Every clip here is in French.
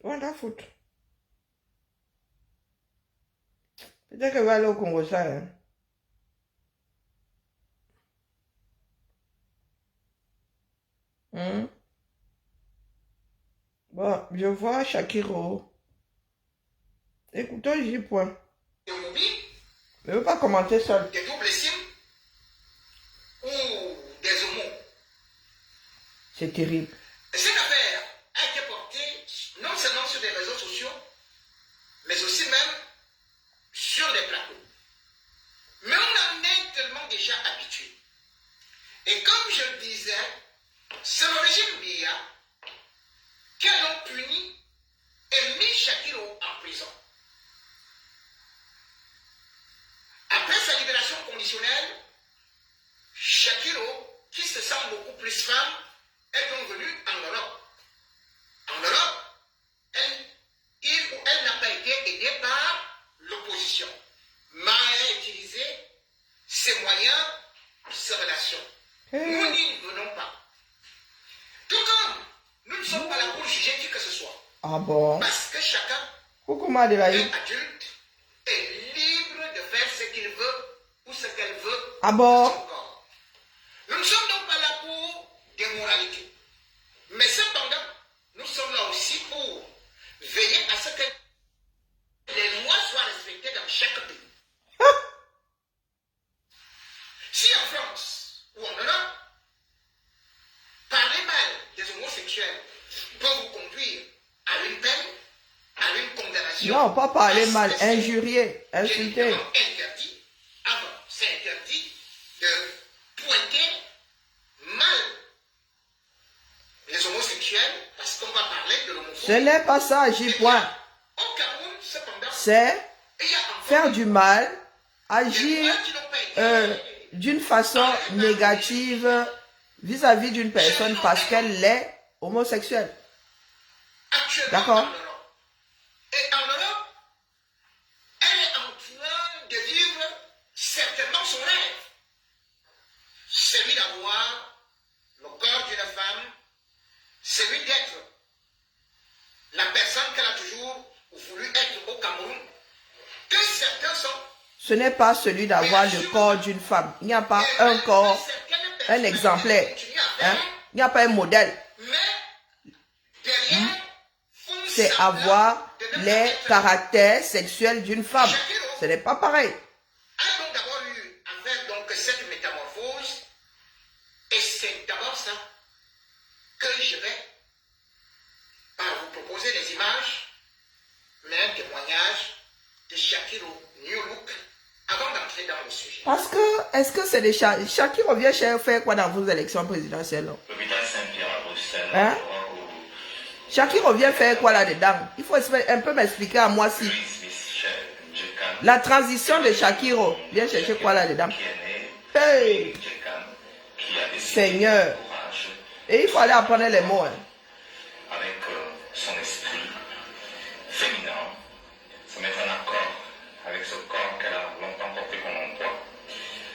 On la foutre. Peut-être qu'elle va aller au Congo, ça. Hein. Hmm? Bon, je vois Shakiro. Écoutons J. Point. Je ne veux pas commenter seul. Des doubles sims ou des homos. C'est terrible. Cette affaire a été portée non seulement sur des réseaux sociaux, mais aussi même sur les plateaux. Mais on en est tellement déjà habitué. Et comme je le disais, c'est le régime Biya qui a donc puni et mis Shakiro en prison. Après sa libération conditionnelle, Shakiro, qui se sent beaucoup plus femme, est donc venue en Europe. En Europe, il ou elle n'a pas été aidée par l'opposition, mais a utilisé ses moyens, ses relations. Nous n'y venons pas. Tout comme nous ne sommes pas là pour juger qui que ce soit. Ah bon? Parce que chacun est adulte est libre de faire ce qu'il veut ou ce qu'elle veut. Ah bon? Nous ne sommes donc pas là pour des moralités. Mais cependant, nous sommes là aussi pour veiller à ce que les lois soient respectées dans chaque pays. Si en France ou en Europe, parler mal des homosexuels peut vous conduire à une peine, à une condamnation. Non, pas parler mal, injurier, insulter. Interdit, avant, c'est interdit de pointer mal les homosexuels parce qu'on va parler de l'homophobie. Ce n'est pas ça, J. Point. Au Cameroun, cependant, C'est faire du mal, agir d'une façon négative vis-à-vis d'une personne parce qu'elle est homosexuelle. D'accord? Et en Europe, elle est en train de vivre certainement son rêve. Celui d'avoir le corps d'une femme, celui d'être la personne qu'elle a toujours voulu être au Cameroun, que certains sont. Ce n'est pas celui d'avoir le corps d'une femme. Il n'y a pas un corps, un exemplaire. Hein? Il n'y a pas un modèle. C'est avoir les caractères sexuels d'une femme. Ce n'est pas pareil. A donc d'abord eu à faire donc cette métamorphose, et c'est d'abord ça que je vais vous proposer des images, mais un témoignage de Shakiro New Look avant d'entrer dans le sujet. Parce que, est-ce que c'est des Shakiro vient faire quoi dans vos élections présidentielles? L'hôpital Saint-Pierre à Bruxelles. Hein? Shakiro vient faire quoi là-dedans? Il faut un peu m'expliquer à moi si. La transition de Shakiro vient chercher quoi là-dedans? Hey! Seigneur! Et il faut aller apprendre les mots. Hein. Avec son esprit féminin, se mettre en accord avec ce corps qu'elle a longtemps porté comme emploi.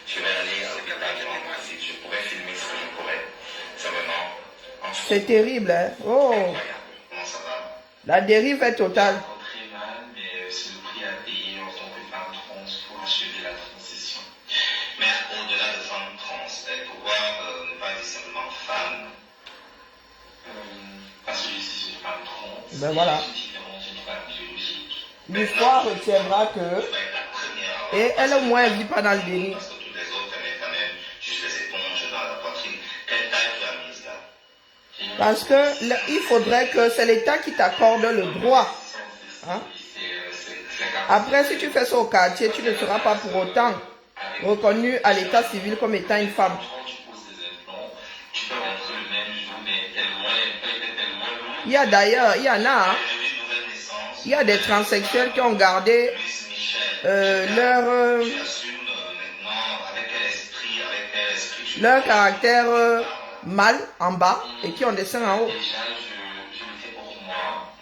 Je vais aller à l'hôpital, si je pourrais filmer ce que je pourrais. C'est vraiment. C'est terrible, hein? Oh! Comment ça va? La dérive est totale. Très mal, mais c'est le prix à payer en tant que femme trans pour achever la transition. Mais au-delà de femme trans, pourquoi ne pas dire simplement femme? Parce que je suis une femme trans. Ben voilà. Je suis différente d'une femme biologique. L'histoire retiendra que. Et elle au moins vit pas dans le déni. Parce que toutes les autres, mais quand même, juste les éponges dans la poitrine. Quelle taille tu as mise là? Parce que il faudrait que c'est l'État qui t'accorde le droit. Hein? Après, si tu fais ça au quartier, tu ne seras pas pour autant reconnu à l'état civil comme étant une femme. Il y a d'ailleurs, il y en a, hein? Il y a des transsexuels qui ont gardé leur caractère mâle en bas et qui ont des seins en haut. Déjà, je le fais pour moi,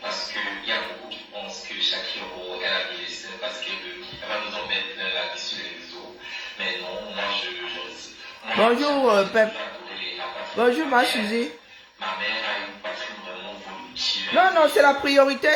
parce qu'il y a beaucoup qui pensent que Shakiro, elle a mis les seins parce qu'elle va nous en mettre la vie sur les réseaux. Mais non, moi, Bonjour, Pep. Bonjour, ma Suzy. Ma mère a une poitrine vraiment voluptueuse. Non, non, c'est la priorité.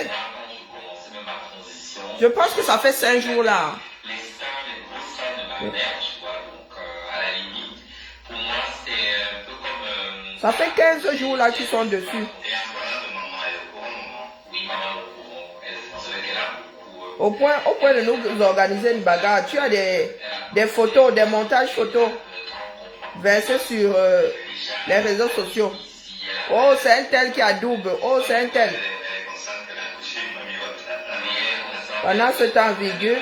Je pense que ça fait 5 jours là. Les grosses stars de ma mère, tu vois, donc à la limite, pour moi c'est un peu comme... Ça fait 15 jours là qu'ils sont dessus. Et à ce moment-là, maman est au courant, oui, maman est au courant, on savait qu'elle a beaucoup... Au point de nous organiser une bagarre, tu as des photos, des montages photos versés sur les réseaux sociaux. Oh, c'est un tel qui a double. Oh, c'est un tel. Pendant ce temps, virgule,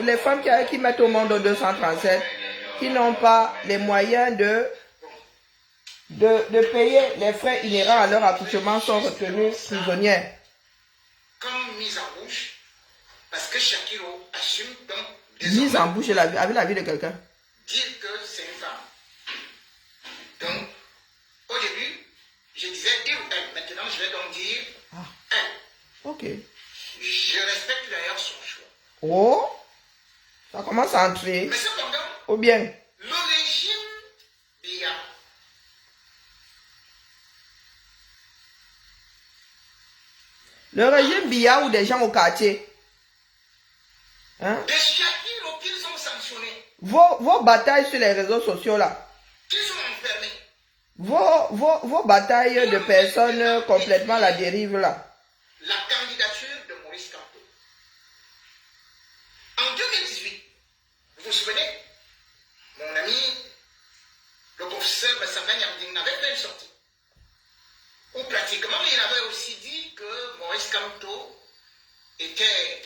les femmes qui mettent au monde au 237, qui n'ont pas les moyens de payer les frais inhérents à leur accouchement, sont retenues prisonnières. Comme mise en bouche, parce que Shakiro assume donc Mise en bouche avec la vie de quelqu'un. dire que c'est une femme. Donc, au début, je disais il ou elle. Maintenant, je vais donc dire elle. Ok. Je respecte d'ailleurs son choix. Oh, ça commence à entrer. Mais cependant, Ou bien, le régime Biya, le régime Biya ou des gens au quartier. Hein? des Shakiro qu'ils ont sanctionnés, Vos batailles sur les réseaux sociaux là. qu'ils ont enfermés, Vos batailles de personnes complètement à la dérive là. la candidature de Maurice Kamto. En 2018, vous vous souvenez, mon ami, le professeur Bassamba Nyamding avait fait une sortie où pratiquement il avait aussi dit que Maurice Kamto était,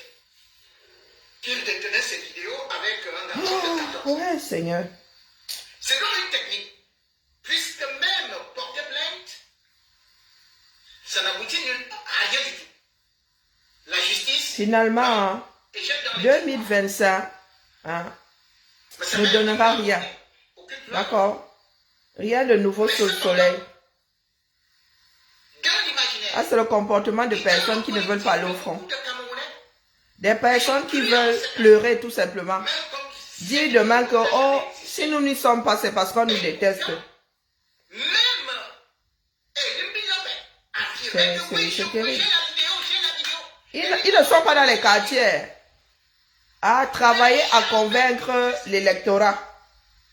qu'il détenait ses vidéos avec un garçon de 14 ans. Ouais, Seigneur. C'est donc une technique, puisque même porter plainte, ça n'aboutit à rien du tout. La justice Finalement, hein, est jette dans les 2025 hein, Mais ça ne n'a donnera rien. aucune preuve. D'accord? Rien de nouveau sous le soleil. Dans l'imaginaire, Ah, c'est le comportement de personnes qui ne veulent pas aller au front. beaucoup de Camerounais, Des personnes qui veulent pleurer tout simplement. même comme Dire demain que, oh, si nous n'y sommes pas, c'est parce qu'on nous déteste. même Limbi Lopé affirmait que oui, C'est j'ai terrible. la vidéo. Ils ne sont pas dans les quartiers à travailler à convaincre l'électorat.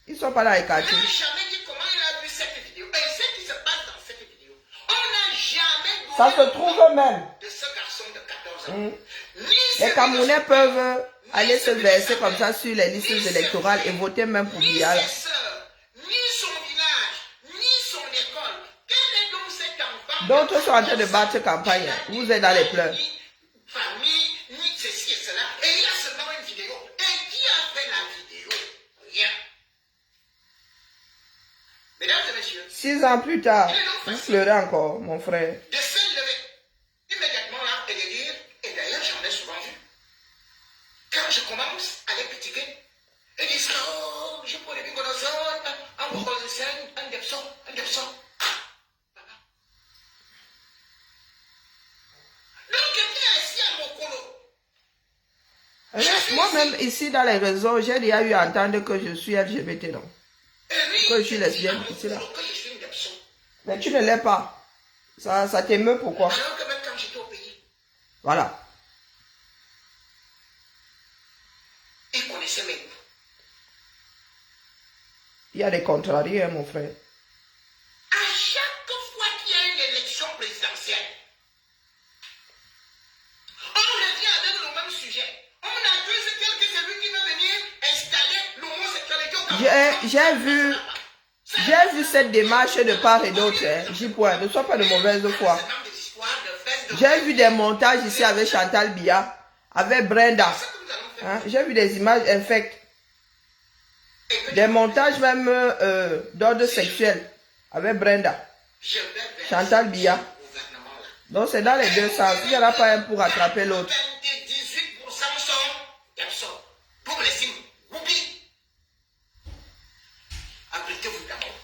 Ils ne sont pas dans les On n'a quartiers. jamais dit comment il a vu cette vidéo. Et ce qui se passe dans cette vidéo, on n'a jamais Ça donné se trouve même. de ce garçon de 14 ans. Mm. Ni Les celui Camerounais de- peuvent aller se verser comme ça sur les listes électorales et voter même pour ni Biya. là. ses sœurs, ni son village, ni son école. Quel est donc cet enfant? D'autres sont en train de battre campagne. Vous êtes dans les pleurs. Ni famille, ni ceci et cela. Et il y a seulement une vidéo. Et qui a fait la vidéo? Rien. Mesdames et messieurs, 6 ans plus tard, vous pleurez encore, mon frère. de se lever immédiatement là et de dire, et d'ailleurs j'en ai souvent vu, quand je commence à les critiquer, ils disent, oh, je prends les bigonosos, un gros de scène, un depson. Donc quelqu'un est ici à Mokolo. Moi-même, ici dans les réseaux, j'ai déjà eu à entendre que je suis LGBT, non? Que je suis lesbienne, ici là. Que je suis une depson. Mais tu ne l'es pas. Ça t'émeut, pourquoi? Alors que même quand j'étais au pays, Voilà. ils connaissaient mes goûts. Il y a des contrariés, hein, mon frère. À chaque fois qu'il y a une élection présidentielle, on revient avec le même sujet. On accuse celui qui veut venir installer l'homosexualité au Cameroun. J'ai vu cette démarche de part et d'autre. Hein. J'y point, ne sois pas de mauvaise foi. C'est même des histoires de fesses de... J'ai vu des montages ici avec Chantal Biya, avec Brenda. C'est ce que nous allons faire. Hein. J'ai vu des images infectes. Et que Des montages même d'ordre sexuel avec Brenda. je vais verser Chantal Biya. au gouvernement là. Donc c'est dans les deux sens. Il n'y aura pas un pour attraper l'autre. 98% sont personnes. Pour les signes. Oublie. Appliquez-vous d'abord.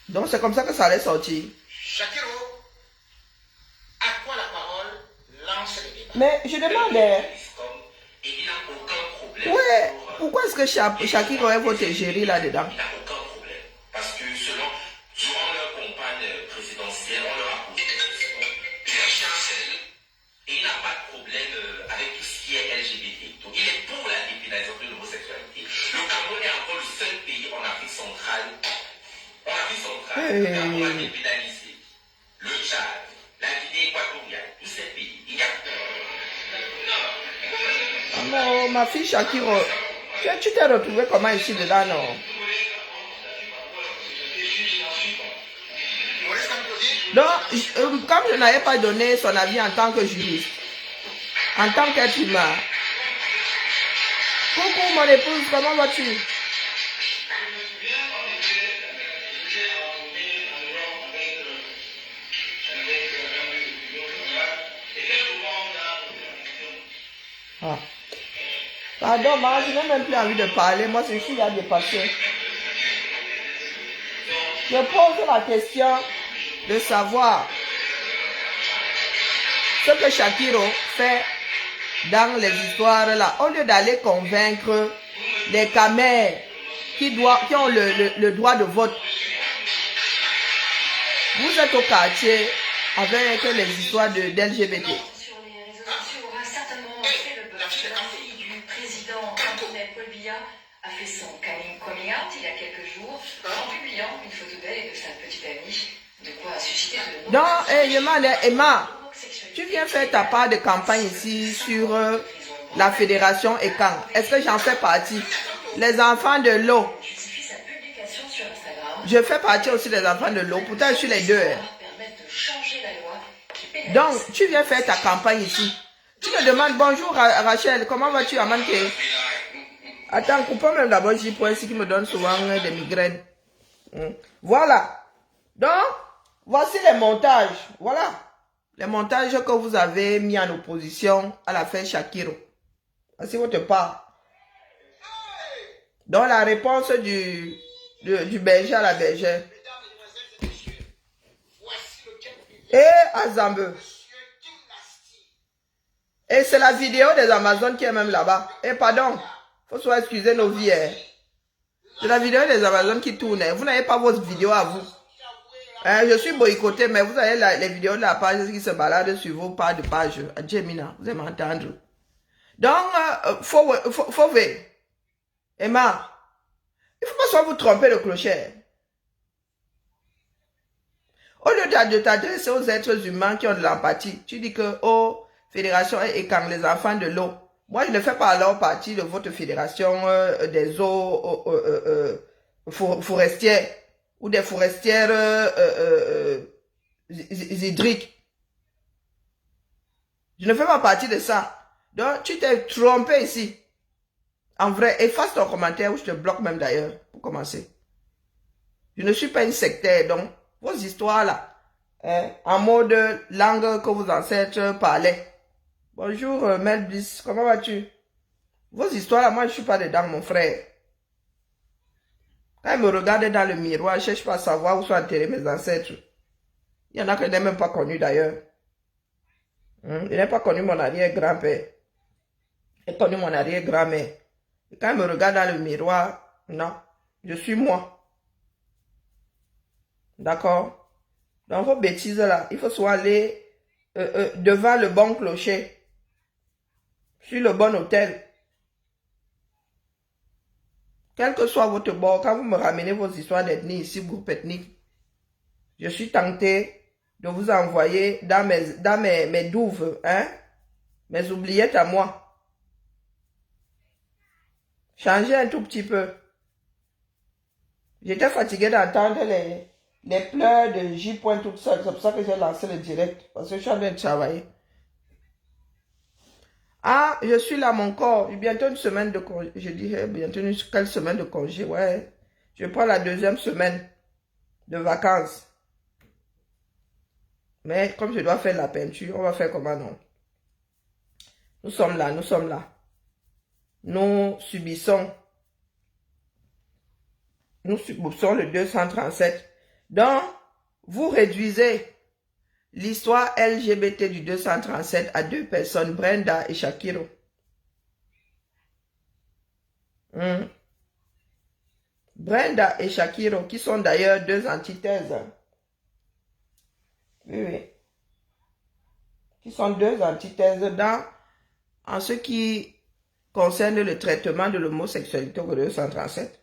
Donc c'est comme ça que ça allait sortir. Shakiro, à quoi la parole lance les débats. Mais je demandais, Et il n'a aucun problème. ouais, pourquoi est-ce que Shakir aurait voté Géry là-dedans? Il n'a aucun problème. Parce que selon, Nous avons un début d'Anissé, le Tchad, la Guinée équatoriale, tous ces pays. Il y a... Ah non, ma fille Shakiro, tu t'es retrouvée comment ici dedans, non? Donc, comme je n'avais pas donné son avis en tant que juriste, en tant qu'être humain, coucou mon épouse, comment vas-tu? Ah. Pardon, moi, je n'ai même plus envie de parler. Moi, je suis là dépassé. Je pose la question de savoir ce que Shakiro fait dans les histoires là. Au lieu d'aller convaincre les Camers qui ont le droit de vote. Vous êtes au quartier avec les histoires d'LGBT. Sur les réseaux sociaux aura certainement fait le buzz. La fille du président camerounais Paul Biya a fait son coming out il y a quelques jours en publiant une photo d'elle et de sa petite amie. De quoi susciter de non, Emma, tu viens faire ta part de campagne ici sur la fédération ECAN. Est-ce que j'en fais partie? Les enfants de l'eau. Justifie sa publication sur Instagram. Je fais partie aussi des enfants de l'eau. Pourtant, je suis les deux. Permettre de changer la loi qui pénalise. Donc, tu viens faire ta campagne ici. Tu me demandes, bonjour Rachel, comment vas-tu, Amanke? Attends, coupons même d'abord J-Point, qui me donne souvent des migraines. Voilà. Donc, voici les montages. Voilà. Les montages que vous avez mis en opposition à l'affaire Shakiro. Voici votre part. Donc, la réponse du berger à la bergère. Et à Zambeu. Et c'est la vidéo des Amazones qui est même là-bas. Et pardon, faut soit excuser nos vies. C'est la vidéo des Amazones qui tourne. Vous n'avez pas votre vidéo à vous. Je suis boycotté, mais vous avez les vidéos de la page qui se baladent sur vos pages de page. Gemina, vous allez m'entendre. Donc, faut ver. Emma, il faut pas soit vous tromper le clocher. Au lieu de t'adresser aux êtres humains qui ont de l'empathie, tu dis que, oh, fédération et quand les enfants de l'eau. Moi, je ne fais pas alors partie de votre fédération des eaux forestières ou des forestières hydriques. Je ne fais pas partie de ça. Donc, tu t'es trompé ici. En vrai, efface ton commentaire ou je te bloque même d'ailleurs, pour commencer. Je ne suis pas une sectaire, donc, vos histoires là, en mode langue que vos ancêtres parlaient. Bonjour Melbis, comment vas-tu? Vos histoires là, moi je ne suis pas dedans mon frère. Quand ils me regardent dans le miroir, je ne cherche pas à savoir où sont enterrés mes ancêtres. Il y en a que je n'ai même pas connu d'ailleurs. Je n'ai pas connu mon arrière-grand-père. J'ai connu mon arrière-grand-mère. Et quand ils me regardent dans le miroir, non, je suis moi. D'accord? Dans vos bêtises là, il faut soit aller devant le bon clocher. Sur le bon hôtel. Quel que soit votre bord, quand vous me ramenez vos histoires d'ethnie ici, groupe ethnique, je suis tenté de vous envoyer dans mes douves, mes oubliettes à moi. Changez un tout petit peu. J'étais fatigué d'entendre les pleurs de J-Point toute seule. C'est pour ça que j'ai lancé le direct. Parce que je suis en train de travailler. Ah, je suis là, mon corps. Bientôt une semaine de congé. Je dis, bientôt quelle semaine de congé? Ouais. Je prends la deuxième semaine de vacances. Mais comme je dois faire la peinture, on va faire comment non? Nous sommes là, nous sommes là. Nous subissons le 237. Donc, vous réduisez l'histoire LGBT du 237 à deux personnes, Brenda et Shakiro. Brenda et Shakiro, qui sont d'ailleurs deux antithèses. Oui, oui. Qui sont deux antithèses en ce qui concerne le traitement de l'homosexualité au 237.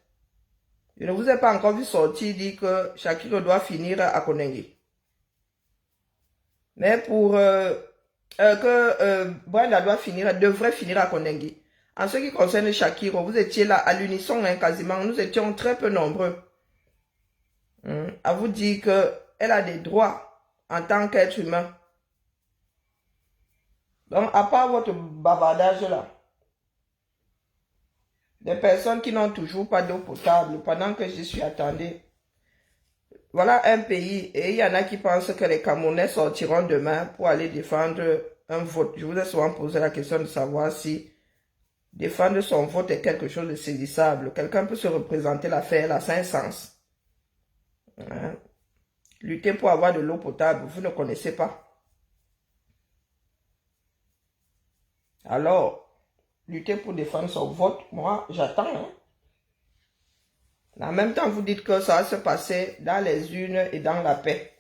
Je ne vous ai pas encore vu sortir dire que Shakira doit finir à Konengi. Mais pour Brenda devrait finir à Konengi. En ce qui concerne Shakira, vous étiez là à l'unisson hein, quasiment. Nous étions très peu nombreux. À vous dire qu'elle a des droits en tant qu'être humain. Donc, à part votre bavardage là, des personnes qui n'ont toujours pas d'eau potable pendant que je suis attendue. Voilà un pays et il y en a qui pensent que les Camerounais sortiront demain pour aller défendre un vote. Je vous ai souvent posé la question de savoir si défendre son vote est quelque chose de saisissable. Quelqu'un peut se représenter l'affaire à 5 sens. Hein? Lutter pour avoir de l'eau potable, vous ne connaissez pas. Alors, lutter pour défendre son vote, moi, j'attends. Hein? En même temps, vous dites que ça va se passer dans les urnes et dans la paix.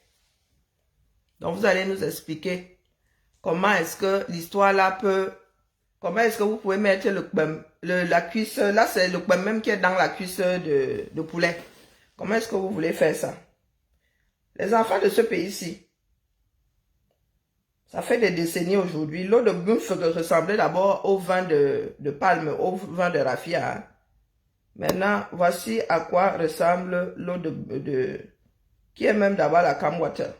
Donc, vous allez nous expliquer comment est-ce que l'histoire là peut... Comment est-ce que vous pouvez mettre la cuisse... Là, c'est le kbem même qui est dans la cuisse de poulet. Comment est-ce que vous voulez faire ça? Les enfants de ce pays-ci, ça fait des décennies aujourd'hui. L'eau de boeuf ressemblait d'abord au vin de palme, au vin de raffia. Hein? Maintenant, voici à quoi ressemble l'eau qui est même d'abord la cam water.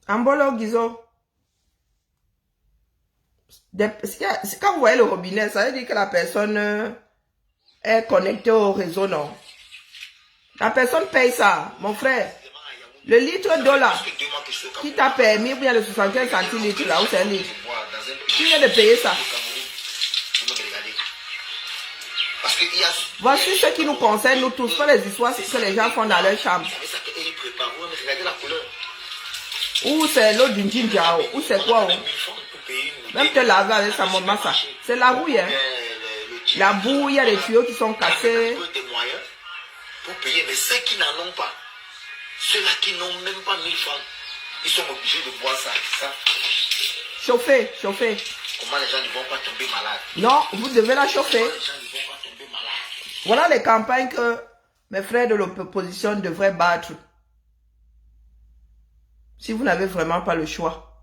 Ambolo Gizo. Quand vous voyez le robinet, ça veut dire que la personne est connectée au réseau, non? La personne paye ça, mon frère. Le litre d'eau là, qui t'a permis, ou bien le 75 centilitres là, où c'est un litre. Qui vient de payer ça? Voici ce qui nous concerne, nous tous, pas les histoires que les gens font dans leur chambre. Ou c'est l'eau d'une jinjao, ou c'est quoi? Même te laver avec sa maman, ça. C'est la rouille, hein. La boue, il y a des tuyaux qui sont cassés. Pour payer, mais ceux qui n'en ont pas, ceux-là qui n'ont même pas 1000 francs, ils sont obligés de boire ça. Chauffer, chauffer. Comment les gens ne vont pas tomber malades? Non, vous devez la chauffer. Comment les gens ne vont pas tomber malades? Voilà les campagnes que mes frères de l'opposition devraient battre. Si vous n'avez vraiment pas le choix.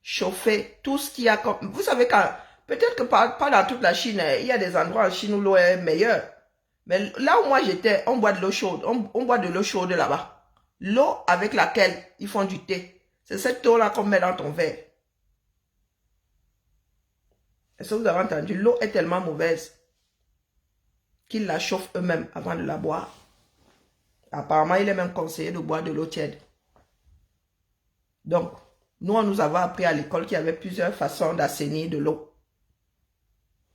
Chauffer tout ce qu'il y a comme... Vous savez quand... Peut-être que pas dans toute la Chine, il y a des endroits en Chine où l'eau est meilleure. Mais là où moi j'étais, on boit de l'eau chaude. On boit de l'eau chaude là-bas. L'eau avec laquelle ils font du thé. C'est cette eau-là qu'on met dans ton verre. Est-ce que vous avez entendu? L'eau est tellement mauvaise qu'ils la chauffent eux-mêmes avant de la boire. Apparemment, il est même conseillé de boire de l'eau tiède. Donc, nous, on nous avait appris à l'école qu'il y avait plusieurs façons d'assainir de l'eau.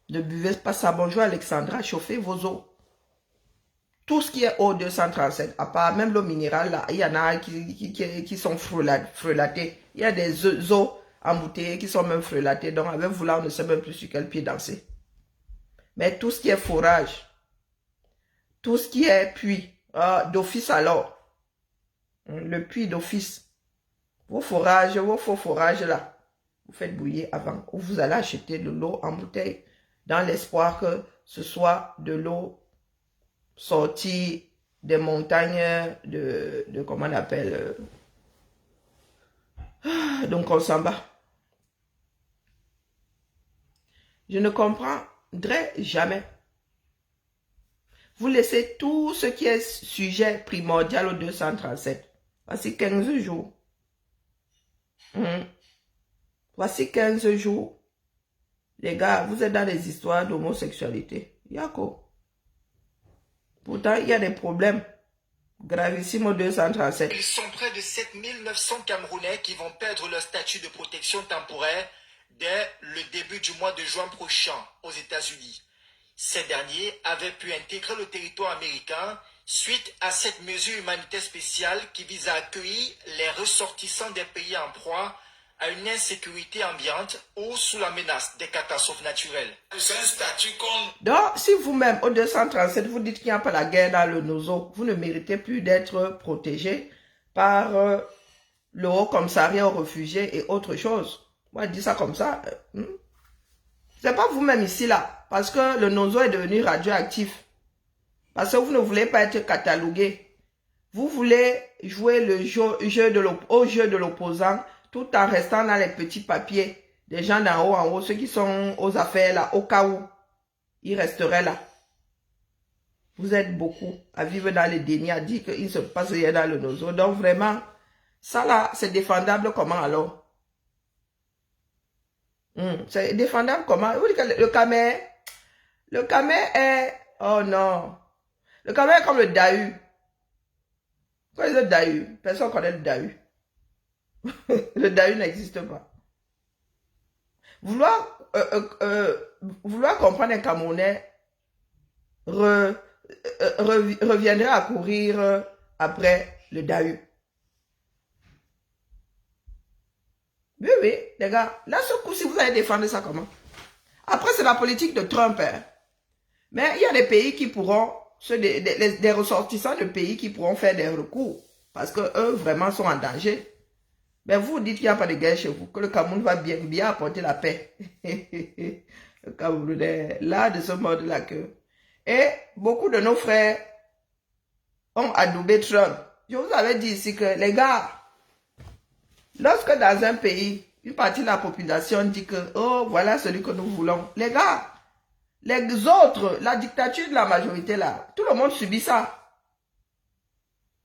Ne buvez pas ça. Bonjour Alexandra, chauffez vos eaux. Tout ce qui est eau 237, à part même l'eau minérale, là, il y en a qui sont frelatées. Il y a des eaux embouteillées qui sont même frelatées. Donc avec vous là, on ne sait même plus sur quel pied danser. Mais tout ce qui est forage, tout ce qui est puits, d'office alors, le puits d'office, vos faux forages là, vous faites bouillir avant. Ou vous allez acheter de l'eau en bouteille dans l'espoir que ce soit de l'eau sorti des montagnes de comment on appelle donc on s'en bat. Je ne comprendrai jamais. Vous laissez tout ce qui est sujet primordial au 237. Voici 15 jours. Voici 15 jours. Les gars, vous êtes dans des histoires d'homosexualité. Yako. Pourtant, il y a des problèmes gravissimes au 237. Ils sont près de 7900 Camerounais qui vont perdre leur statut de protection temporaire dès le début du mois de juin prochain aux États-Unis. Ces derniers avaient pu intégrer le territoire américain suite à cette mesure humanitaire spéciale qui vise à accueillir les ressortissants des pays en proie à une insécurité ambiante ou sous la menace des catastrophes naturelles. C'est un statut comme... Donc, si vous-même, au 237, vous dites qu'il n'y a pas la guerre dans le Nozo, vous ne méritez plus d'être protégé par le Haut Commissariat aux réfugiés et autre chose. Moi, je dis ça comme ça. C'est pas vous-même ici, là. Parce que le nozo est devenu radioactif. Parce que vous ne voulez pas être catalogué. Vous voulez jouer le jeu de l'opposant tout en restant dans les petits papiers. Des gens d'en haut en haut, ceux qui sont aux affaires là, au cas où, ils resteraient là. Vous êtes beaucoup à vivre dans le déni, à dire qu'il se passe rien dans le nozo. Donc vraiment, ça là, c'est défendable comment alors? C'est défendable comment? Vous dites que le camé est... Oh non. Le camé est comme le dahu. Quoi est le dahu? Personne ne connaît le dahu. Le dahu n'existe pas. Vouloir comprendre un Camerounais reviendrait à courir après le dahu. Oui, oui, les gars. Là, ce coup-ci, vous allez défendre ça comment? Après, c'est la politique de Trump. Hein. Mais il y a des pays qui pourront, des ressortissants de pays qui pourront faire des recours. Parce qu'eux, vraiment, sont en danger. Mais vous dites qu'il n'y a pas de guerre chez vous, que le Cameroun va bien apporter la paix. Le Cameroun est là de ce mode-là que... Et beaucoup de nos frères ont adoubé Trump. Je vous avais dit ici que, les gars, lorsque dans un pays, une partie de la population dit que, oh, voilà celui que nous voulons. Les gars, les autres, la dictature de la majorité là, tout le monde subit ça.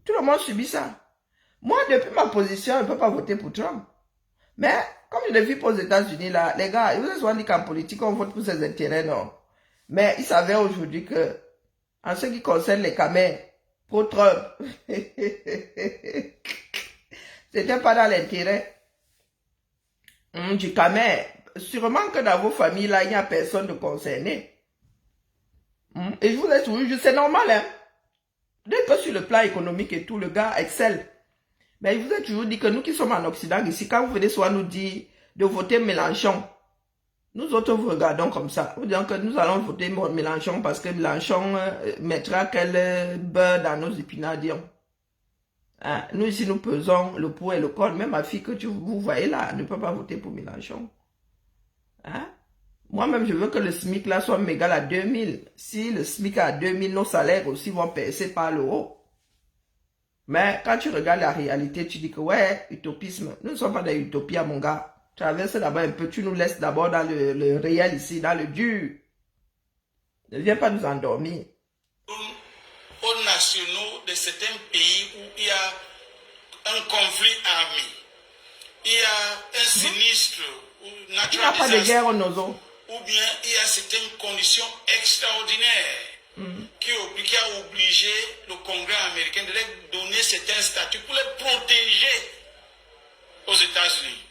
Tout le monde subit ça. Moi, depuis ma position, je ne peux pas voter pour Trump. Mais, comme je le vis aux États-Unis, là, les gars, ils vous ont souvent dit qu'en politique, on vote pour ses intérêts, non. Mais il s'avère aujourd'hui que, en ce qui concerne les Camers, pour Trump, c'était pas dans l'intérêt du Camer. Sûrement que dans vos familles, là, il n'y a personne de concerné. Et je vous ai toujours dit, c'est normal, hein. Dès que sur le plan économique et tout, le gars excelle. Mais je vous ai toujours dit que nous qui sommes en Occident ici, quand vous venez soit nous dire de voter Mélenchon, nous autres vous regardons comme ça. Vous disons que nous allons voter Mélenchon parce que Mélenchon mettra quel beurre dans nos épinards. Hein? Nous ici nous pesons le pour et le contre. Même ma fille que vous voyez là ne peut pas voter pour Mélenchon. Hein? Moi-même je veux que le SMIC là soit égal à 2000. Si le SMIC est à 2000, nos salaires aussi vont percer par le haut. Mais quand tu regardes la réalité, tu dis que ouais, utopisme. Nous ne sommes pas dans l'utopie, mon gars. Traverse d'abord un peu, tu nous laisses d'abord dans le réel ici, dans le dur. Ne viens pas nous endormir. Aux nationaux de certains pays où il y a un conflit armé, il y a un sinistre ou naturel. Il n'y a pas de guerre au nozo. Ou bien il y a certaines conditions extraordinaires qui a obligé le Congrès américain de leur donner certains statuts pour les protéger aux États-Unis.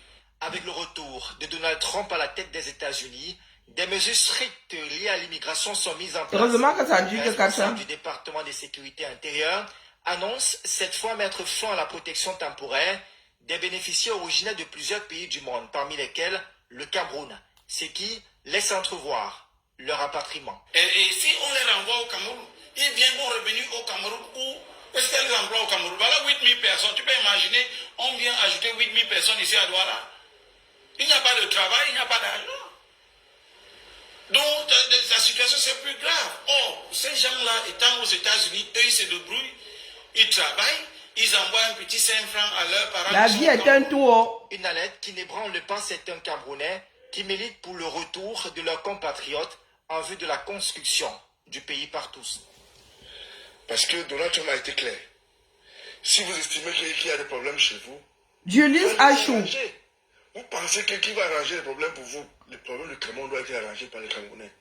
Avec le retour de Donald Trump à la tête des États-Unis, des mesures strictes liées à l'immigration sont mises en place. Heureusement que ça dit Le que responsable du département de sécurité intérieure annonce cette fois mettre fin à la protection temporaire des bénéficiaires originaires de plusieurs pays du monde, parmi lesquels le Cameroun, ce qui laisse entrevoir leur rapatriement. Et si on les renvoie au Cameroun, ils viendront revenir au Cameroun où est-ce qu'elles renvoient au Cameroun? Voilà 8000 personnes. Tu peux imaginer, on vient ajouter 8000 personnes ici à Douala. Il n'y a pas de travail, il n'y a pas d'argent. Donc, la situation, c'est plus grave. Or, ces gens-là, étant aux États-Unis, eux, ils se débrouillent, ils travaillent, ils envoient un petit 5 francs à leurs parents. La vie est un tour. Une alerte qui n'ébranle pas certains Camerounais qui militent pour le retour de leurs compatriotes en vue de la construction du pays par tous. Parce que Donald Trump a été clair. Si vous estimez qu'il y a des problèmes chez vous, Julius Achou. Vous pensez que qui va arranger les problèmes pour vous? Les problèmes du Cameroun doivent être arrangés par les Camerounais.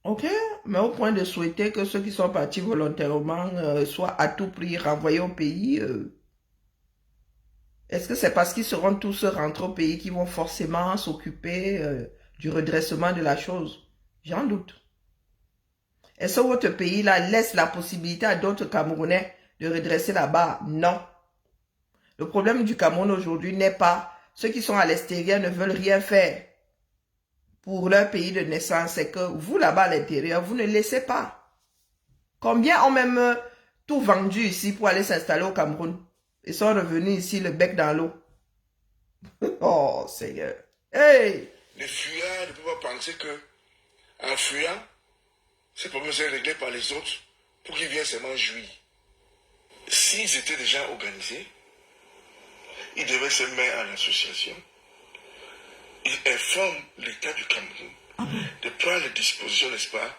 Ok, mais au point de souhaiter que ceux qui sont partis volontairement soient à tout prix renvoyés au pays, est-ce que c'est parce qu'ils seront tous rentrés au pays qu'ils vont forcément s'occuper du redressement de la chose? J'en doute. Est-ce que votre pays-là laisse la possibilité à d'autres Camerounais de redresser là-bas? Non. Le problème du Cameroun aujourd'hui n'est pas ceux qui sont à l'extérieur ne veulent rien faire pour leur pays de naissance. C'est que vous là-bas à l'intérieur, vous ne laissez pas. Combien ont même tout vendu ici pour aller s'installer au Cameroun? Ils sont revenus ici le bec dans l'eau. Oh, Seigneur. Hey! Les fuyards ne peuvent pas penser que, en fuyant, ces problèmes sont réglés par les autres pour qu'ils viennent seulement jouir. S'ils étaient déjà organisés, ils devaient se mettre en association. Ils informent l'État du Cameroun de prendre les dispositions, n'est-ce pas,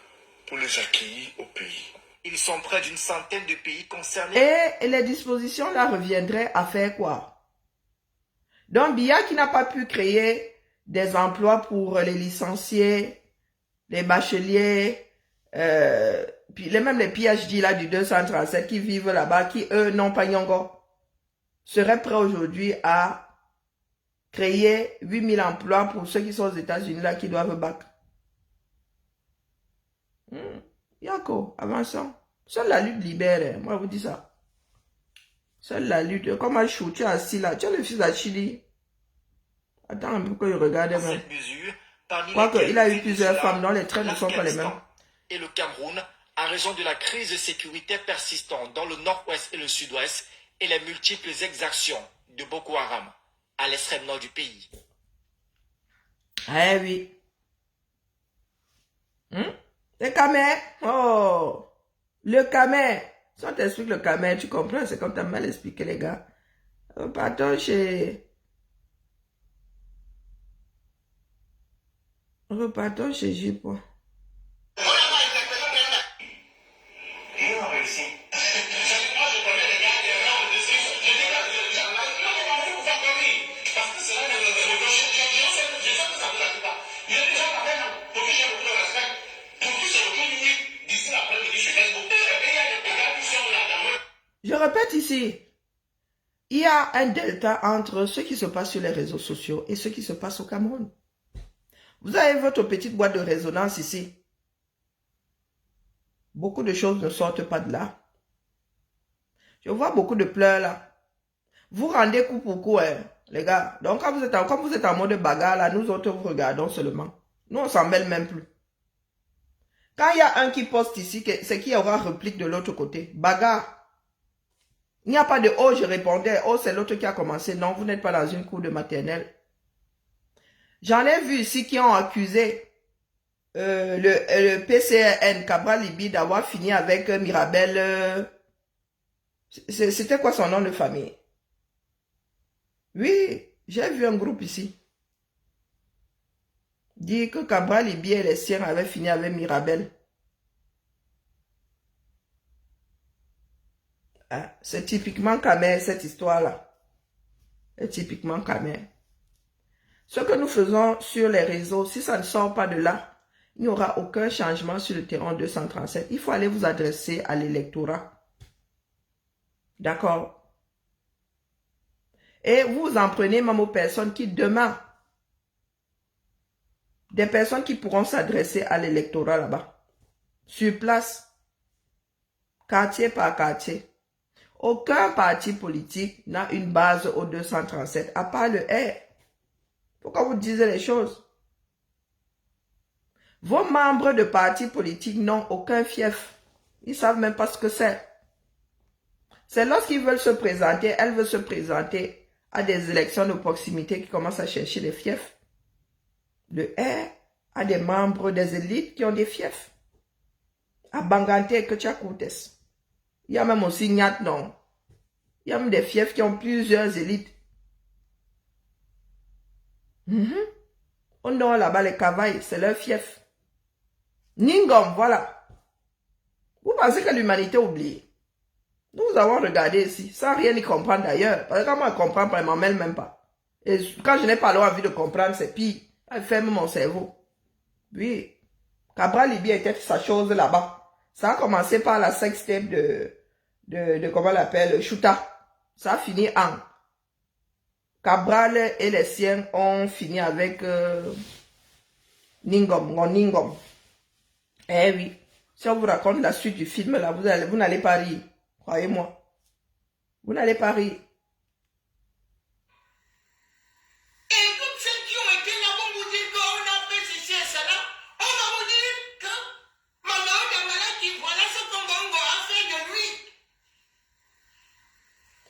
pour les accueillir au pays. Ils sont près d'une centaine de pays concernés. Et les dispositions là reviendraient à faire quoi? Donc, Biya qui n'a pas pu créer des emplois pour les licenciés, les bacheliers, puis même les PhD là du 237 qui vivent là-bas, qui eux n'ont pas Nyongo, seraient prêts aujourd'hui à créer 8000 emplois pour ceux qui sont aux États-Unis là qui doivent bac. Yako, avançons. Seule la lutte libère, moi je vous dis ça. Seule la lutte. Comme un chou, tu es assis là, tu es le fils d'Achili. Attends un peu que je regarde même. Cette mesure, parmi Quoique, lesquelles il a eu plusieurs femmes, dont les traits ne sont pas les mêmes. l'Afghanistan et le Cameroun, en raison de la crise sécuritaire persistante dans le nord-ouest et le sud-ouest et les multiples exactions de Boko Haram à l'extrême nord du pays. Eh oui. Le Camer. Oh. Le Camer. Si on t'explique le Camer, tu comprends, c'est comme t'as mal expliqué les gars. Repartons chez... Repartons chez Jipo. Je répète ici, il y a un delta entre ce qui se passe sur les réseaux sociaux et ce qui se passe au Cameroun. Vous avez votre petite boîte de résonance ici. Beaucoup de choses ne sortent pas de là. Je vois beaucoup de pleurs là. Vous rendez coup pour coup, hein, les gars. Donc quand vous êtes en mode bagarre là, nous autres vous regardons seulement. Nous on s'en mêle même plus. Quand il y a un qui poste ici, c'est qu'il y aura réplique de l'autre côté. Bagarre. Il n'y a pas de « oh, je répondais, oh, c'est l'autre qui a commencé ». Non, vous n'êtes pas dans une cour de maternelle. J'en ai vu ici qui ont accusé le PCRN, Cabral Libi, d'avoir fini avec Mirabel. C'était quoi son nom de famille? Oui, j'ai vu un groupe ici. Dit que Cabral Libi et les siens avaient fini avec Mirabel. C'est typiquement Camer, cette histoire-là. C'est typiquement Camer. Ce que nous faisons sur les réseaux, si ça ne sort pas de là, il n'y aura aucun changement sur le terrain 237. Il faut aller vous adresser à l'électorat. D'accord? Et vous en prenez même aux personnes qui demain, des personnes qui pourront s'adresser à l'électorat là-bas. Sur place, quartier par quartier. Aucun parti politique n'a une base au 237, à part le R. Pourquoi vous disiez les choses? Vos membres de partis politiques n'ont aucun fief. Ils ne savent même pas ce que c'est. C'est lorsqu'ils veulent se présenter, elles veulent se présenter à des élections de proximité qui commencent à chercher les fiefs. Le R a des membres des élites qui ont des fiefs. À Bangante, que tu as coûté. Il y a même aussi Nyat, non. Il y a même des fiefs qui ont plusieurs élites. On a là-bas les Kavaï, c'est leur fief. Ningom, voilà. Vous pensez que l'humanité oublie? Nous avons regardé ici, sans rien y comprendre d'ailleurs. Parce que quand moi je comprends pas, je m'en mêle même pas. Et quand je n'ai pas envie de comprendre, c'est pire. Elle ferme mon cerveau. Oui. Cabral Libi était sa chose là-bas. Ça a commencé par la sextape de comment on l'appelle, Chouta. Ça a fini en. Cabral et les siens ont fini avec Ningom. Eh oui. Si on vous raconte la suite du film, là, vous n'allez pas rire. Croyez-moi. Vous n'allez pas rire. Et toutes celles qui ont été là vont vous dire qu'on a fait ceci et cela. On va vous dire que Maman Dambala qui voilà ce qu'on a fait de lui.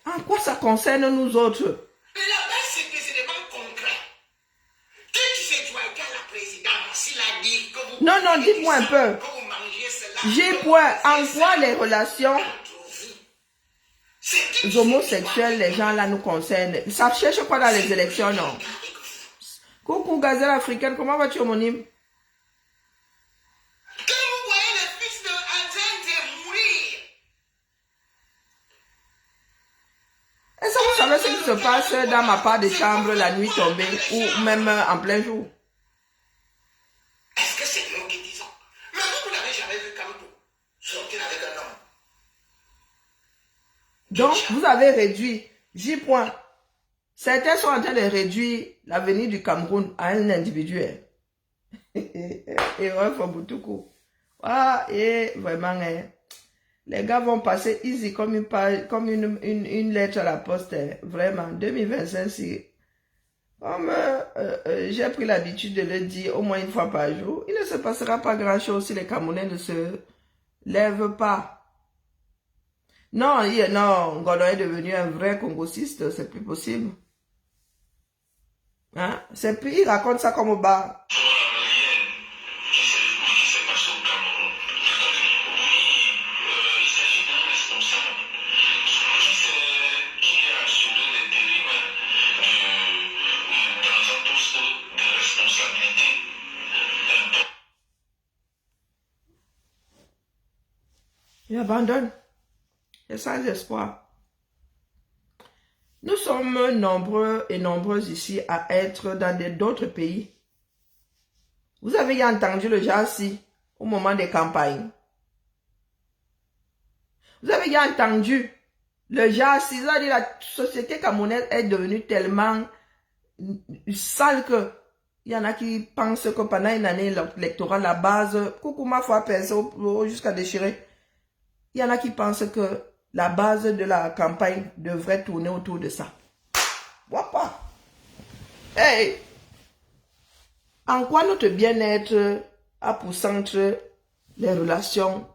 En quoi ça concerne nous autres? Mais la base, c'est que c'est des banques à dire que vous... Non, non, dites-moi un peu. Que vous mangez cela, J'ai point. En quoi les relations c'est homosexuelles, les gens là nous concernent? Ça cherche quoi dans les élections, non? Coucou, gazelle africaine, comment vas-tu, homonyme? Quand vous voyez les fils de Azente mourir, Est-ce que vous savez ce qui se passe dans ma part de chambre la nuit tombée ou même en plein jour? est-ce que c'est nous qui disons? Mais vous n'avez jamais vu Kampo sortir avec un homme. Donc, vous avez réduit, J. point. Certains sont en train de réduire l'avenir du Cameroun à un individu. Et ouais, Fobutuku. Ah, et vraiment, les gars vont passer easy comme une page, comme une lettre à la poste. Vraiment, 2025, si, comme j'ai pris l'habitude de le dire au moins une fois par jour, il ne se passera pas grand-chose si les Camerounais ne se lèvent pas. Non, non, Godon est devenu un vrai congosiste, c'est plus possible. Hein? C'est plus, il raconte ça comme au bar. Il abandonne. C'est sans espoir. Nous sommes nombreux et nombreuses ici à être dans d'autres pays. Vous avez entendu le Jassi au moment des campagnes. Vous avez entendu le Jassi. La société camerounaise est devenue tellement sale que il y en a qui pensent que pendant une année électorale, la base, coucou ma foi, jusqu'à déchirer. Il y en a qui pensent que la base de la campagne devrait tourner autour de ça. Wapa. Hey! En quoi notre bien-être a pour centre les relations